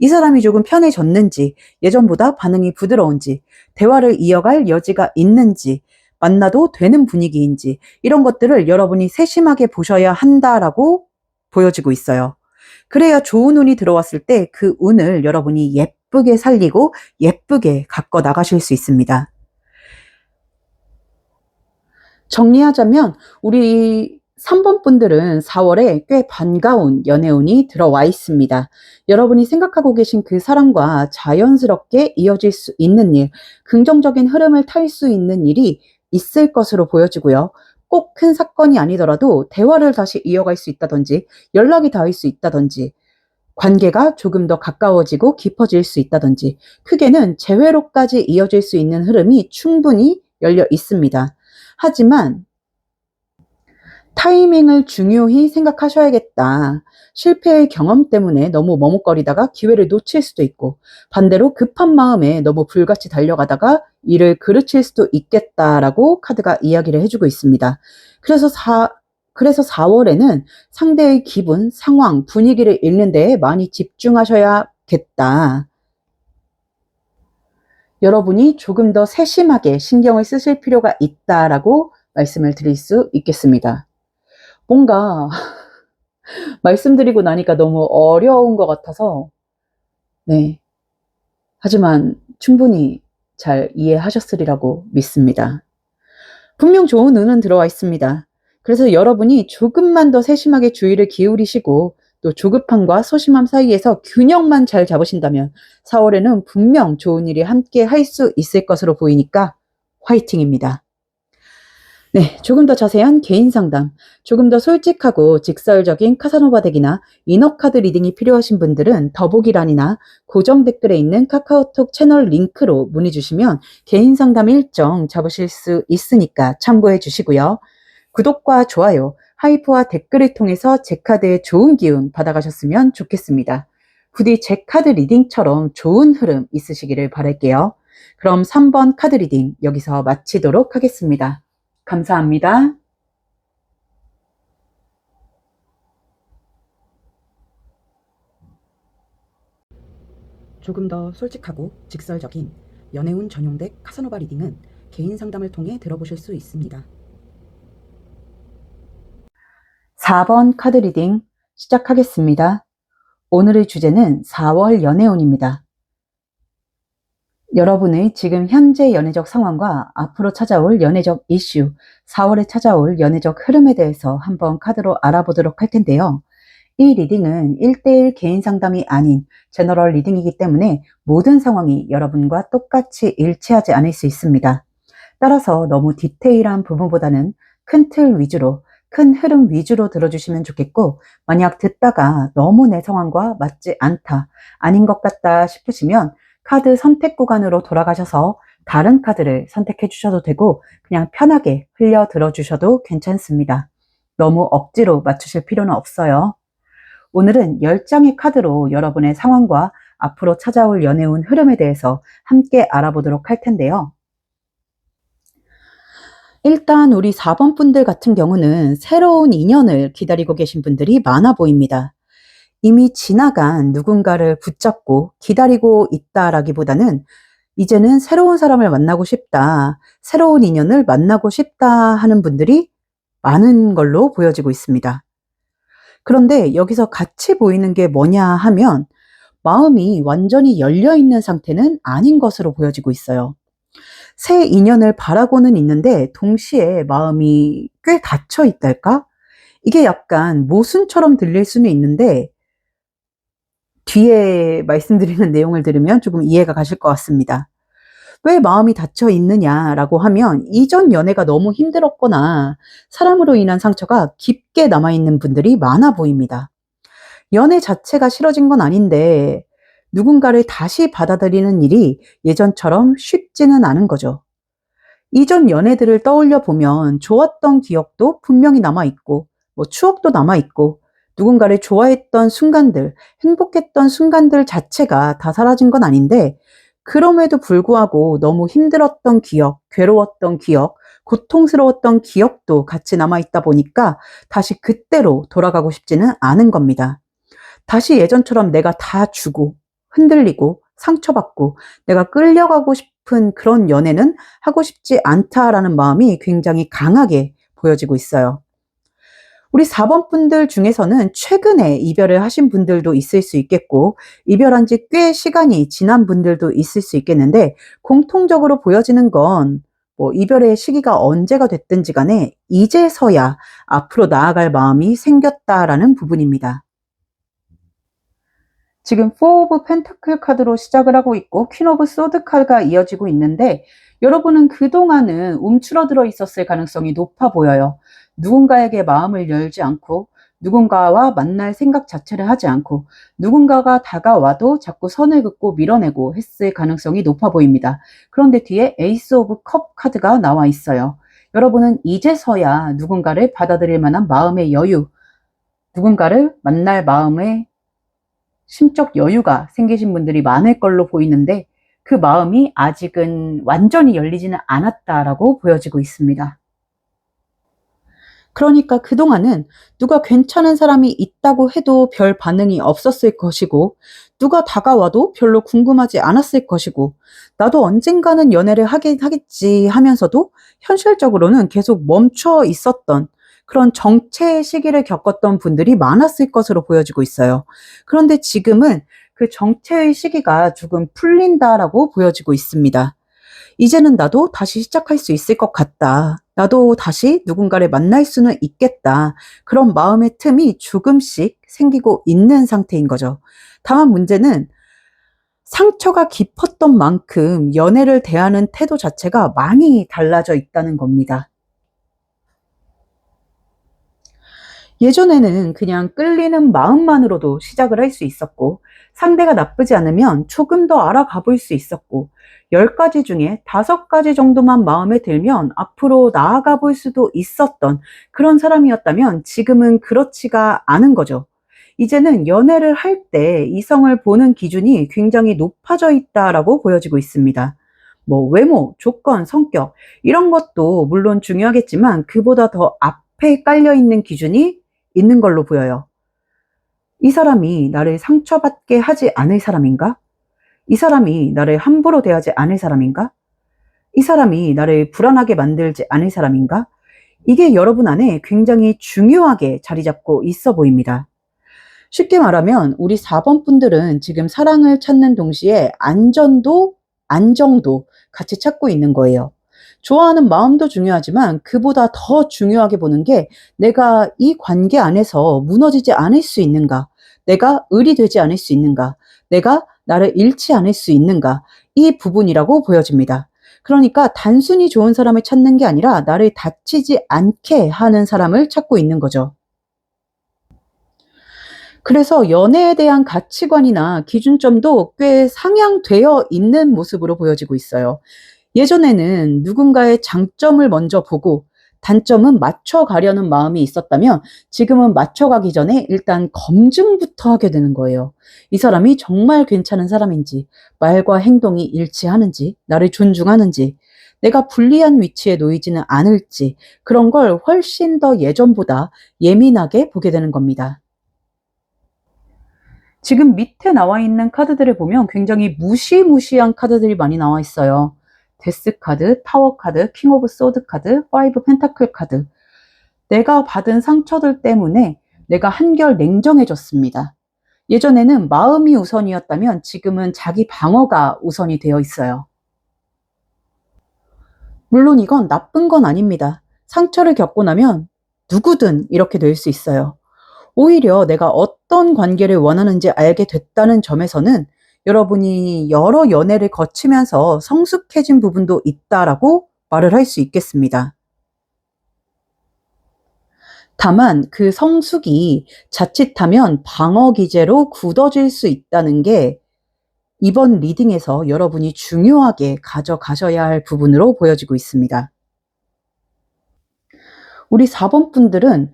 이 사람이 조금 편해졌는지, 예전보다 반응이 부드러운지, 대화를 이어갈 여지가 있는지, 만나도 되는 분위기인지, 이런 것들을 여러분이 세심하게 보셔야 한다라고 보여지고 있어요. 그래야 좋은 운이 들어왔을 때 그 운을 여러분이 예쁘게 살리고 예쁘게 갖고 나가실 수 있습니다. 정리하자면 우리 3번 분들은 4월에 꽤 반가운 연애운이 들어와 있습니다. 여러분이 생각하고 계신 그 사람과 자연스럽게 이어질 수 있는 일, 긍정적인 흐름을 탈 수 있는 일이 있을 것으로 보여지고요. 꼭 큰 사건이 아니더라도 대화를 다시 이어갈 수 있다든지, 연락이 닿을 수 있다든지, 관계가 조금 더 가까워지고 깊어질 수 있다든지, 크게는 재회로까지 이어질 수 있는 흐름이 충분히 열려 있습니다. 하지만 타이밍을 중요히 생각하셔야겠다. 실패의 경험 때문에 너무 머뭇거리다가 기회를 놓칠 수도 있고, 반대로 급한 마음에 너무 불같이 달려가다가 일을 그르칠 수도 있겠다라고 카드가 이야기를 해주고 있습니다. 그래서 4월에는 상대의 기분, 상황, 분위기를 읽는 데에 많이 집중하셔야겠다. 여러분이 조금 더 세심하게 신경을 쓰실 필요가 있다라고 말씀을 드릴 수 있겠습니다. 뭔가 말씀드리고 나니까 너무 어려운 것 같아서, 네. 하지만 충분히 잘 이해하셨으리라고 믿습니다. 분명 좋은 운은 들어와 있습니다. 그래서 여러분이 조금만 더 세심하게 주의를 기울이시고 또 조급함과 소심함 사이에서 균형만 잘 잡으신다면 4월에는 분명 좋은 일이 함께 할 수 있을 것으로 보이니까 화이팅입니다. 네, 조금 더 자세한 개인 상담, 조금 더 솔직하고 직설적인 카사노바 덱이나 이너카드 리딩이 필요하신 분들은 더보기란이나 고정 댓글에 있는 카카오톡 채널 링크로 문의 주시면 개인 상담 일정 잡으실 수 있으니까 참고해 주시고요. 구독과 좋아요, 하이프와 댓글을 통해서 제 카드의 좋은 기운 받아가셨으면 좋겠습니다. 부디 제 카드 리딩처럼 좋은 흐름 있으시기를 바랄게요. 그럼 3번 카드 리딩 여기서 마치도록 하겠습니다. 감사합니다. 조금 더 솔직하고 직설적인 연애운 전용덱 카사노바 리딩은 개인 상담을 통해 들어보실 수 있습니다. 4번 카드 리딩 시작하겠습니다. 오늘의 주제는 4월 연애운입니다. 여러분의 지금 현재 연애적 상황과 앞으로 찾아올 연애적 이슈, 4월에 찾아올 연애적 흐름에 대해서 한번 카드로 알아보도록 할 텐데요. 이 리딩은 1대1 개인 상담이 아닌 제너럴 리딩이기 때문에 모든 상황이 여러분과 똑같이 일치하지 않을 수 있습니다. 따라서 너무 디테일한 부분보다는 큰 틀 위주로, 큰 흐름 위주로 들어주시면 좋겠고, 만약 듣다가 너무 내 상황과 맞지 않다, 아닌 것 같다 싶으시면 카드 선택 구간으로 돌아가셔서 다른 카드를 선택해 주셔도 되고, 그냥 편하게 흘려 들어주셔도 괜찮습니다. 너무 억지로 맞추실 필요는 없어요. 오늘은 10장의 카드로 여러분의 상황과 앞으로 찾아올 연애운 흐름에 대해서 함께 알아보도록 할 텐데요. 일단 우리 4번 분들 같은 경우는 새로운 인연을 기다리고 계신 분들이 많아 보입니다. 이미 지나간 누군가를 붙잡고 기다리고 있다라기보다는 이제는 새로운 사람을 만나고 싶다, 새로운 인연을 만나고 싶다 하는 분들이 많은 걸로 보여지고 있습니다. 그런데 여기서 같이 보이는 게 뭐냐 하면 마음이 완전히 열려 있는 상태는 아닌 것으로 보여지고 있어요. 새 인연을 바라고는 있는데 동시에 마음이 꽤 닫혀 있달까? 이게 약간 모순처럼 들릴 수는 있는데 뒤에 말씀드리는 내용을 들으면 조금 이해가 가실 것 같습니다. 왜 마음이 닫혀 있느냐라고 하면 이전 연애가 너무 힘들었거나 사람으로 인한 상처가 깊게 남아있는 분들이 많아 보입니다. 연애 자체가 싫어진 건 아닌데 누군가를 다시 받아들이는 일이 예전처럼 쉽지는 않은 거죠. 이전 연애들을 떠올려 보면 좋았던 기억도 분명히 남아있고, 추억도 남아있고, 누군가를 좋아했던 순간들, 행복했던 순간들 자체가 다 사라진 건 아닌데, 그럼에도 불구하고 너무 힘들었던 기억, 괴로웠던 기억, 고통스러웠던 기억도 같이 남아있다 보니까 다시 그때로 돌아가고 싶지는 않은 겁니다. 다시 예전처럼 내가 다 주고, 흔들리고, 상처받고, 내가 끌려가고 싶은 그런 연애는 하고 싶지 않다라는 마음이 굉장히 강하게 보여지고 있어요. 우리 4번 분들 중에서는 최근에 이별을 하신 분들도 있을 수 있겠고, 이별한 지 꽤 시간이 지난 분들도 있을 수 있겠는데, 공통적으로 보여지는 건 이별의 시기가 언제가 됐든지 간에 이제서야 앞으로 나아갈 마음이 생겼다라는 부분입니다. 지금 4 오브 펜터클 카드로 시작을 하고 있고 퀸 오브 소드 카드가 이어지고 있는데 여러분은 그동안은 움츠러들어 있었을 가능성이 높아 보여요. 누군가에게 마음을 열지 않고 누군가와 만날 생각 자체를 하지 않고 누군가가 다가와도 자꾸 선을 긋고 밀어내고 했을 가능성이 높아 보입니다. 그런데 뒤에 에이스 오브 컵 카드가 나와 있어요. 여러분은 이제서야 누군가를 받아들일 만한 마음의 여유, 누군가를 만날 마음의 심적 여유가 생기신 분들이 많을 걸로 보이는데 그 마음이 아직은 완전히 열리지는 않았다라고 보여지고 있습니다. 그러니까 그동안은 누가 괜찮은 사람이 있다고 해도 별 반응이 없었을 것이고 누가 다가와도 별로 궁금하지 않았을 것이고 나도 언젠가는 연애를 하겠지 하면서도 현실적으로는 계속 멈춰 있었던 그런 정체의 시기를 겪었던 분들이 많았을 것으로 보여지고 있어요. 그런데 지금은 그 정체의 시기가 조금 풀린다라고 보여지고 있습니다. 이제는 나도 다시 시작할 수 있을 것 같다. 나도 다시 누군가를 만날 수는 있겠다. 그런 마음의 틈이 조금씩 생기고 있는 상태인 거죠. 다만 문제는 상처가 깊었던 만큼 연애를 대하는 태도 자체가 많이 달라져 있다는 겁니다. 예전에는 그냥 끌리는 마음만으로도 시작을 할 수 있었고 상대가 나쁘지 않으면 조금 더 알아가 볼 수 있었고 10가지 중에 5가지 정도만 마음에 들면 앞으로 나아가 볼 수도 있었던 그런 사람이었다면 지금은 그렇지가 않은 거죠. 이제는 연애를 할 때 이성을 보는 기준이 굉장히 높아져 있다라고 보여지고 있습니다. 외모, 조건, 성격 이런 것도 물론 중요하겠지만 그보다 더 앞에 깔려 있는 기준이 있는 걸로 보여요. 이 사람이 나를 상처받게 하지 않을 사람인가? 이 사람이 나를 함부로 대하지 않을 사람인가? 이 사람이 나를 불안하게 만들지 않을 사람인가? 이게 여러분 안에 굉장히 중요하게 자리 잡고 있어 보입니다. 쉽게 말하면 우리 4번 분들은 지금 사랑을 찾는 동시에 안전도, 안정도 같이 찾고 있는 거예요. 좋아하는 마음도 중요하지만 그보다 더 중요하게 보는 게 내가 이 관계 안에서 무너지지 않을 수 있는가? 내가 을이 되지 않을 수 있는가? 내가 나를 잃지 않을 수 있는가? 이 부분이라고 보여집니다. 그러니까 단순히 좋은 사람을 찾는 게 아니라 나를 다치지 않게 하는 사람을 찾고 있는 거죠. 그래서 연애에 대한 가치관이나 기준점도 꽤 상향되어 있는 모습으로 보여지고 있어요. 예전에는 누군가의 장점을 먼저 보고 단점은 맞춰가려는 마음이 있었다면 지금은 맞춰가기 전에 일단 검증부터 하게 되는 거예요. 이 사람이 정말 괜찮은 사람인지, 말과 행동이 일치하는지, 나를 존중하는지, 내가 불리한 위치에 놓이지는 않을지, 그런 걸 훨씬 더 예전보다 예민하게 보게 되는 겁니다. 지금 밑에 나와 있는 카드들을 보면 굉장히 무시무시한 카드들이 많이 나와 있어요. 데스 카드, 타워 카드, 킹 오브 소드 카드, 파이브 펜타클 카드. 내가 받은 상처들 때문에 내가 한결 냉정해졌습니다. 예전에는 마음이 우선이었다면 지금은 자기 방어가 우선이 되어 있어요. 물론 이건 나쁜 건 아닙니다. 상처를 겪고 나면 누구든 이렇게 될 수 있어요. 오히려 내가 어떤 관계를 원하는지 알게 됐다는 점에서는 여러분이 여러 연애를 거치면서 성숙해진 부분도 있다라고 말을 할 수 있겠습니다. 다만 그 성숙이 자칫하면 방어 기제로 굳어질 수 있다는 게 이번 리딩에서 여러분이 중요하게 가져가셔야 할 부분으로 보여지고 있습니다. 우리 4번 분들은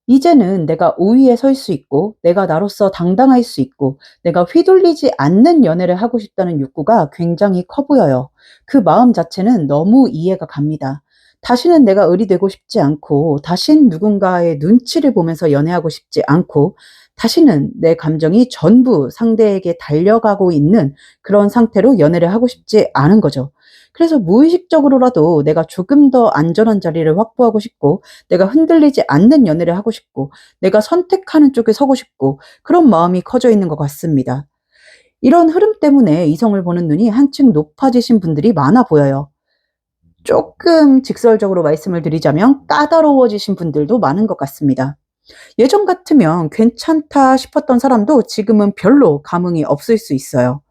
이제는 내가 우위에 설 수 있고 내가 나로서 당당할 수 있고 내가 휘둘리지 않는 연애를 하고 싶다는 욕구가 굉장히 커 보여요. 그 마음 자체는 너무 이해가 갑니다. 다시는 내가 을이 되고 싶지 않고 다신 누군가의 눈치를 보면서 연애하고 싶지 않고 다시는 내 감정이 전부 상대에게 달려가고 있는 그런 상태로 연애를 하고 싶지 않은 거죠. 그래서 무의식적으로라도 내가 조금 더 안전한 자리를 확보하고 싶고 내가 흔들리지 않는 연애를 하고 싶고 내가 선택하는 쪽에 서고 싶고 그런 마음이 커져 있는 것 같습니다. 이런 흐름 때문에 이성을 보는 눈이 한층 높아지신 분들이 많아 보여요. 조금 직설적으로 말씀을 드리자면 까다로워지신 분들도 많은 것 같습니다. 예전 같으면 괜찮다 싶었던 사람도 지금은 별로 감흥이 없을 수 있어요.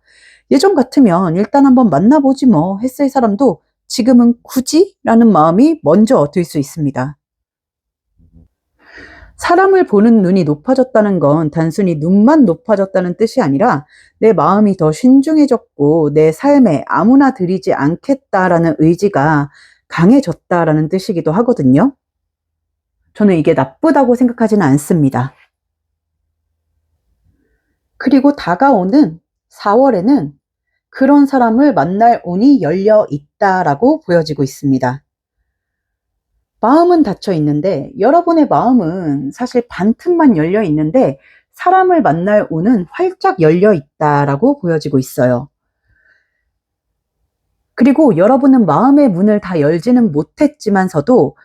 예전 같으면 일단 한번 만나보지 뭐 했을 사람도 지금은 굳이? 라는 마음이 먼저 들 수 있습니다. 사람을 보는 눈이 높아졌다는 건 단순히 눈만 높아졌다는 뜻이 아니라 내 마음이 더 신중해졌고 내 삶에 아무나 들이지 않겠다라는 의지가 강해졌다라는 뜻이기도 하거든요. 저는 이게 나쁘다고 생각하지는 않습니다. 그리고 다가오는 4월에는 그런 사람을 만날 운이 열려 있다라고 보여지고 있습니다. 마음은 닫혀 있는데 여러분의 마음은 사실 반틈만 열려 있는데 사람을 만날 운은 활짝 열려 있다라고 보여지고 있어요. 그리고 여러분은 마음의 문을 다 열지는 못했지만서도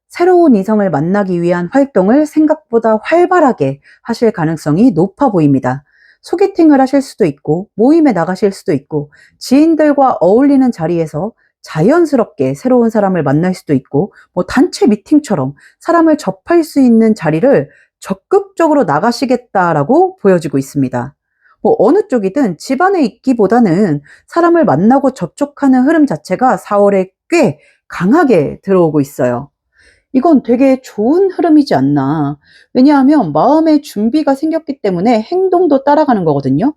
새로운 이성을 만나기 위한 활동을 생각보다 활발하게 하실 가능성이 높아 보입니다. 소개팅을 하실 수도 있고 모임에 나가실 수도 있고 지인들과 어울리는 자리에서 자연스럽게 새로운 사람을 만날 수도 있고 뭐 단체 미팅처럼 사람을 접할 수 있는 자리를 적극적으로 나가시겠다라고 보여지고 있습니다. 뭐 어느 쪽이든 집안에 있기보다는 사람을 만나고 접촉하는 흐름 자체가 4월에 꽤 강하게 들어오고 있어요. 이건 되게 좋은 흐름이지 않나. 왜냐하면 마음의 준비가 생겼기 때문에 행동도 따라가는 거거든요.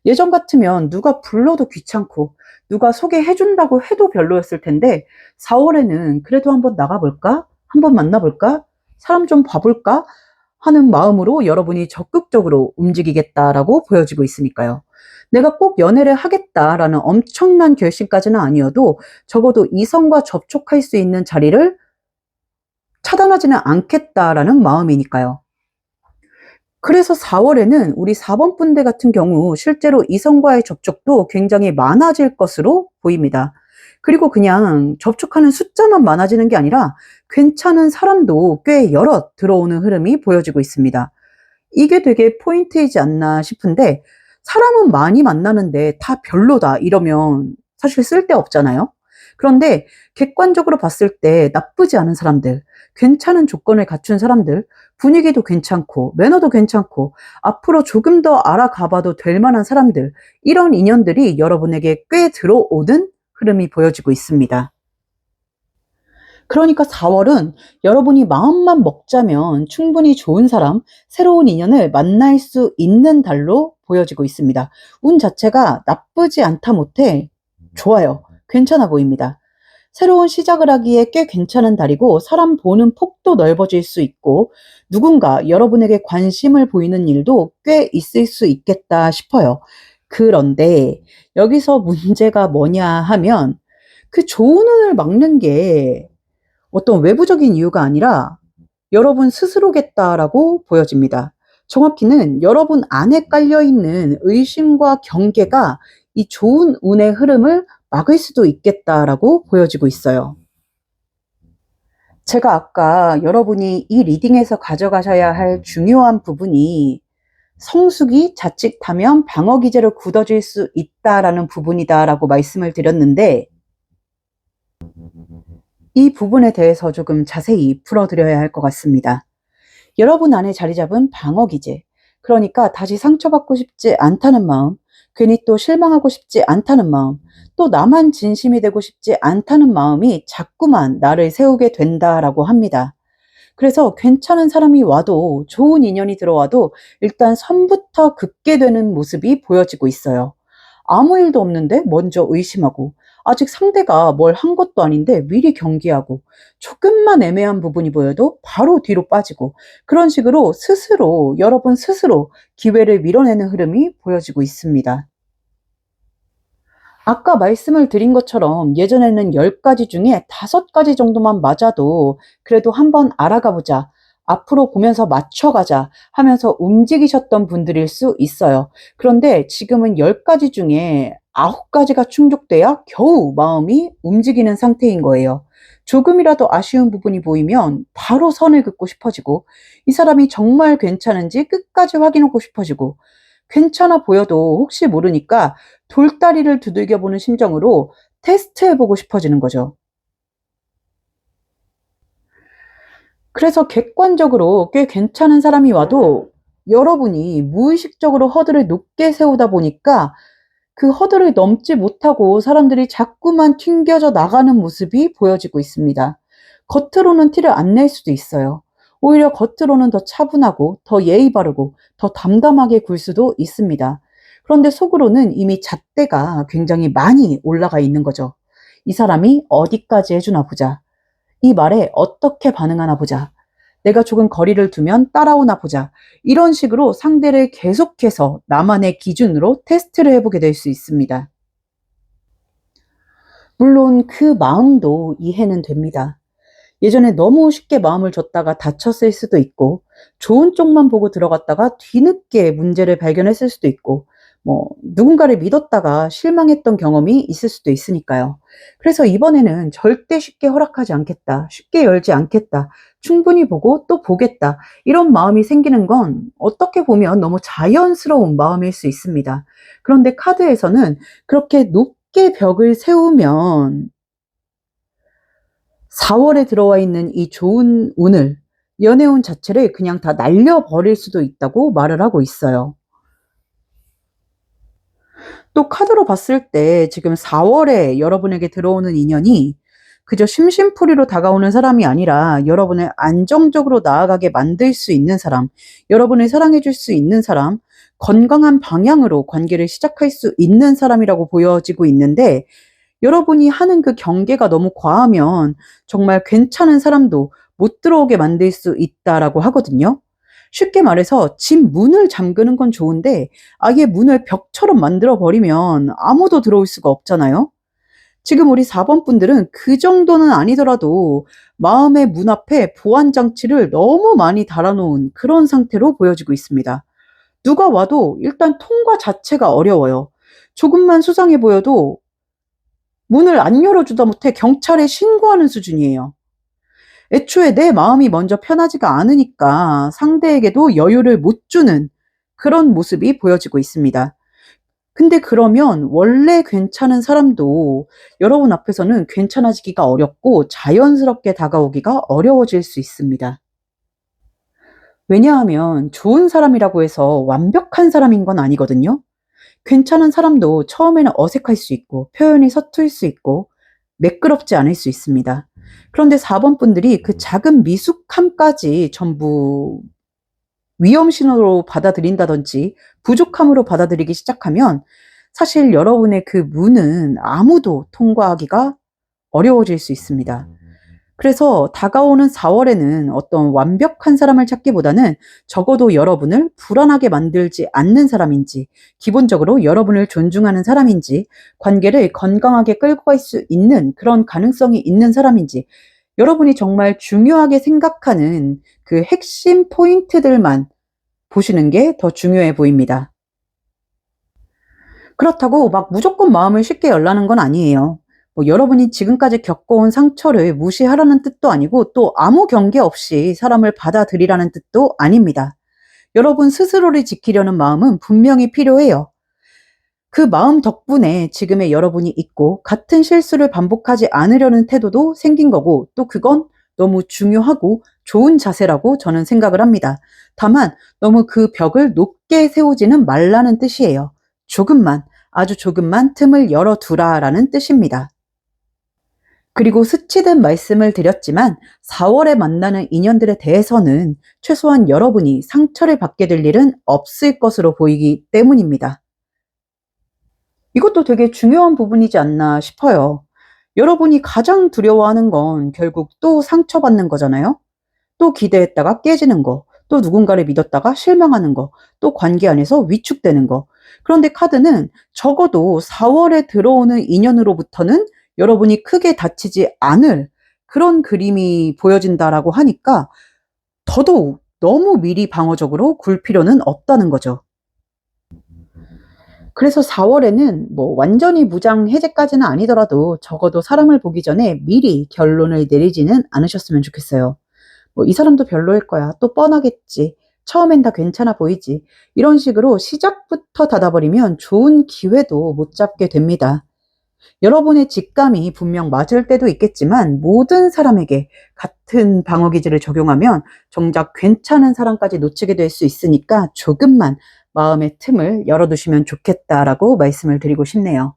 예전 같으면 누가 불러도 귀찮고 누가 소개해준다고 해도 별로였을 텐데 4월에는 그래도 한번 나가볼까? 한번 만나볼까? 사람 좀 봐볼까? 하는 마음으로 여러분이 적극적으로 움직이겠다라고 보여지고 있으니까요. 내가 꼭 연애를 하겠다라는 엄청난 결심까지는 아니어도 적어도 이성과 접촉할 수 있는 자리를 차단하지는 않겠다라는 마음이니까요. 그래서 4월에는 우리 4번 분들 같은 경우 실제로 이성과의 접촉도 굉장히 많아질 것으로 보입니다. 그리고 그냥 접촉하는 숫자만 많아지는 게 아니라 괜찮은 사람도 꽤 여러 들어오는 흐름이 보여지고 있습니다. 이게 되게 포인트이지 않나 싶은데 사람은 많이 만나는데 다 별로다 이러면 사실 쓸데없잖아요. 그런데 객관적으로 봤을 때 나쁘지 않은 사람들, 괜찮은 조건을 갖춘 사람들, 분위기도 괜찮고 매너도 괜찮고 앞으로 조금 더 알아가봐도 될 만한 사람들, 이런 인연들이 여러분에게 꽤 들어오는 흐름이 보여지고 있습니다. 그러니까 4월은 여러분이 마음만 먹자면 충분히 좋은 사람, 새로운 인연을 만날 수 있는 달로 보여지고 있습니다. 운 자체가 나쁘지 않다 못해 좋아요. 괜찮아 보입니다. 새로운 시작을 하기에 꽤 괜찮은 달이고 사람 보는 폭도 넓어질 수 있고 누군가 여러분에게 관심을 보이는 일도 꽤 있을 수 있겠다 싶어요. 그런데 여기서 문제가 뭐냐 하면 그 좋은 운을 막는 게 어떤 외부적인 이유가 아니라 여러분 스스로겠다라고 보여집니다. 정확히는 여러분 안에 깔려있는 의심과 경계가 이 좋은 운의 흐름을 막을 수도 있겠다라고 보여지고 있어요. 제가 아까 여러분이 이 리딩에서 가져가셔야 할 중요한 부분이 성숙이 자칫하면 방어 기제로 굳어질 수 있다라는 부분이다라고 말씀을 드렸는데 이 부분에 대해서 조금 자세히 풀어드려야 할 것 같습니다. 여러분 안에 자리 잡은 방어 기제, 그러니까 다시 상처받고 싶지 않다는 마음, 괜히 또 실망하고 싶지 않다는 마음, 또 나만 진심이 되고 싶지 않다는 마음이 자꾸만 나를 세우게 된다라고 합니다. 그래서 괜찮은 사람이 와도 좋은 인연이 들어와도 일단 선부터 긋게 되는 모습이 보여지고 있어요. 아무 일도 없는데 먼저 의심하고 아직 상대가 뭘 한 것도 아닌데 미리 경계하고 조금만 애매한 부분이 보여도 바로 뒤로 빠지고 그런 식으로 스스로 여러분 스스로 기회를 밀어내는 흐름이 보여지고 있습니다. 아까 말씀을 드린 것처럼 예전에는 10가지 중에 5가지 정도만 맞아도 그래도 한번 알아가 보자. 앞으로 보면서 맞춰가자 하면서 움직이셨던 분들일 수 있어요. 그런데 지금은 10가지 중에 9가지가 충족돼야 겨우 마음이 움직이는 상태인 거예요. 조금이라도 아쉬운 부분이 보이면 바로 선을 긋고 싶어지고 이 사람이 정말 괜찮은지 끝까지 확인하고 싶어지고 괜찮아 보여도 혹시 모르니까 돌다리를 두들겨보는 심정으로 테스트해보고 싶어지는 거죠. 그래서 객관적으로 꽤 괜찮은 사람이 와도 여러분이 무의식적으로 허들을 높게 세우다 보니까 그 허들을 넘지 못하고 사람들이 자꾸만 튕겨져 나가는 모습이 보여지고 있습니다. 겉으로는 티를 안 낼 수도 있어요. 오히려 겉으로는 더 차분하고 더 예의 바르고 더 담담하게 굴 수도 있습니다. 그런데 속으로는 이미 잣대가 굉장히 많이 올라가 있는 거죠. 이 사람이 어디까지 해주나 보자. 이 말에 어떻게 반응하나 보자. 내가 조금 거리를 두면 따라오나 보자. 이런 식으로 상대를 계속해서 나만의 기준으로 테스트를 해보게 될 수 있습니다. 물론 그 마음도 이해는 됩니다. 예전에 너무 쉽게 마음을 줬다가 다쳤을 수도 있고, 좋은 쪽만 보고 들어갔다가 뒤늦게 문제를 발견했을 수도 있고, 누군가를 믿었다가 실망했던 경험이 있을 수도 있으니까요. 그래서 이번에는 절대 쉽게 허락하지 않겠다, 쉽게 열지 않겠다, 충분히 보고 또 보겠다, 이런 마음이 생기는 건 어떻게 보면 너무 자연스러운 마음일 수 있습니다. 그런데 카드에서는 그렇게 높게 벽을 세우면 4월에 들어와 있는 이 좋은 운을, 연애운 자체를 그냥 다 날려버릴 수도 있다고 말을 하고 있어요. 또 카드로 봤을 때 지금 4월에 여러분에게 들어오는 인연이 그저 심심풀이로 다가오는 사람이 아니라 여러분을 안정적으로 나아가게 만들 수 있는 사람, 여러분을 사랑해 줄 수 있는 사람, 건강한 방향으로 관계를 시작할 수 있는 사람이라고 보여지고 있는데 여러분이 하는 그 경계가 너무 과하면 정말 괜찮은 사람도 못 들어오게 만들 수 있다라고 하거든요. 쉽게 말해서 집 문을 잠그는 건 좋은데 아예 문을 벽처럼 만들어 버리면 아무도 들어올 수가 없잖아요. 지금 우리 4번 분들은 그 정도는 아니더라도 마음의 문 앞에 보안 장치를 너무 많이 달아놓은 그런 상태로 보여지고 있습니다. 누가 와도 일단 통과 자체가 어려워요. 조금만 수상해 보여도 문을 안 열어주다 못해 경찰에 신고하는 수준이에요. 애초에 내 마음이 먼저 편하지가 않으니까 상대에게도 여유를 못 주는 그런 모습이 보여지고 있습니다. 근데 그러면 원래 괜찮은 사람도 여러분 앞에서는 괜찮아지기가 어렵고 자연스럽게 다가오기가 어려워질 수 있습니다. 왜냐하면 좋은 사람이라고 해서 완벽한 사람인 건 아니거든요. 괜찮은 사람도 처음에는 어색할 수 있고 표현이 서툴 수 있고 매끄럽지 않을 수 있습니다. 그런데 4번 분들이 그 작은 미숙함까지 전부 위험 신호로 받아들인다든지 부족함으로 받아들이기 시작하면 사실 여러분의 그 문은 아무도 통과하기가 어려워질 수 있습니다. 그래서 다가오는 4월에는 어떤 완벽한 사람을 찾기보다는 적어도 여러분을 불안하게 만들지 않는 사람인지, 기본적으로 여러분을 존중하는 사람인지, 관계를 건강하게 끌고 갈 수 있는 그런 가능성이 있는 사람인지, 여러분이 정말 중요하게 생각하는 그 핵심 포인트들만 보시는 게 더 중요해 보입니다. 그렇다고 막 무조건 마음을 쉽게 열라는 건 아니에요. 여러분이 지금까지 겪어온 상처를 무시하라는 뜻도 아니고 또 아무 경계 없이 사람을 받아들이라는 뜻도 아닙니다. 여러분 스스로를 지키려는 마음은 분명히 필요해요. 그 마음 덕분에 지금의 여러분이 있고 같은 실수를 반복하지 않으려는 태도도 생긴 거고 또 그건 너무 중요하고 좋은 자세라고 저는 생각을 합니다. 다만 너무 그 벽을 높게 세우지는 말라는 뜻이에요. 조금만, 아주 조금만 틈을 열어두라라는 뜻입니다. 그리고 스치듯 말씀을 드렸지만 4월에 만나는 인연들에 대해서는 최소한 여러분이 상처를 받게 될 일은 없을 것으로 보이기 때문입니다. 이것도 되게 중요한 부분이지 않나 싶어요. 여러분이 가장 두려워하는 건 결국 또 상처받는 거잖아요. 또 기대했다가 깨지는 거, 또 누군가를 믿었다가 실망하는 거, 또 관계 안에서 위축되는 거. 그런데 카드는 적어도 4월에 들어오는 인연으로부터는 여러분이 크게 다치지 않을 그런 그림이 보여진다라고 하니까 더더욱 너무 미리 방어적으로 굴 필요는 없다는 거죠. 그래서 4월에는 완전히 무장 해제까지는 아니더라도 적어도 사람을 보기 전에 미리 결론을 내리지는 않으셨으면 좋겠어요. 이 사람도 별로일 거야. 또 뻔하겠지. 처음엔 다 괜찮아 보이지. 이런 식으로 시작부터 닫아버리면 좋은 기회도 못 잡게 됩니다. 여러분의 직감이 분명 맞을 때도 있겠지만 모든 사람에게 같은 방어 기제를 적용하면 정작 괜찮은 사람까지 놓치게 될 수 있으니까 조금만 마음의 틈을 열어두시면 좋겠다라고 말씀을 드리고 싶네요.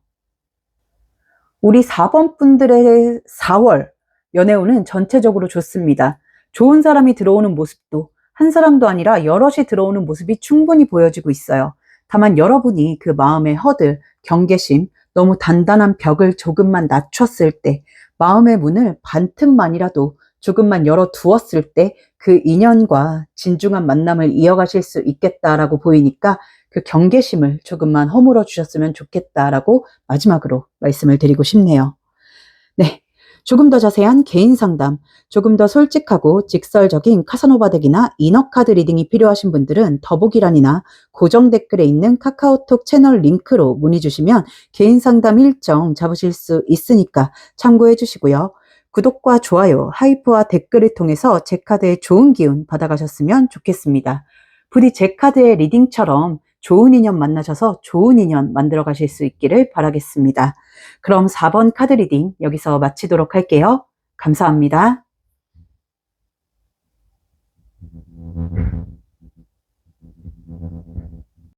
우리 4번 분들의 4월 연애운은 전체적으로 좋습니다. 좋은 사람이 들어오는 모습도 한 사람도 아니라 여럿이 들어오는 모습이 충분히 보여지고 있어요. 다만 여러분이 그 마음의 허들, 경계심, 너무 단단한 벽을 조금만 낮췄을 때, 마음의 문을 반틈만이라도 조금만 열어두었을 때 그 인연과 진중한 만남을 이어가실 수 있겠다라고 보이니까 그 경계심을 조금만 허물어 주셨으면 좋겠다라고 마지막으로 말씀을 드리고 싶네요. 네. 조금 더 자세한 개인 상담, 조금 더 솔직하고 직설적인 카사노바 덱이나 이너카드 리딩이 필요하신 분들은 더보기란이나 고정 댓글에 있는 카카오톡 채널 링크로 문의 주시면 개인 상담 일정 잡으실 수 있으니까 참고해 주시고요. 구독과 좋아요, 하이프와 댓글을 통해서 제 카드의 좋은 기운 받아가셨으면 좋겠습니다. 부디 제 카드의 리딩처럼 좋은 인연 만나셔서 좋은 인연 만들어 가실 수 있기를 바라겠습니다. 그럼 4번 카드 리딩 여기서 마치도록 할게요. 감사합니다.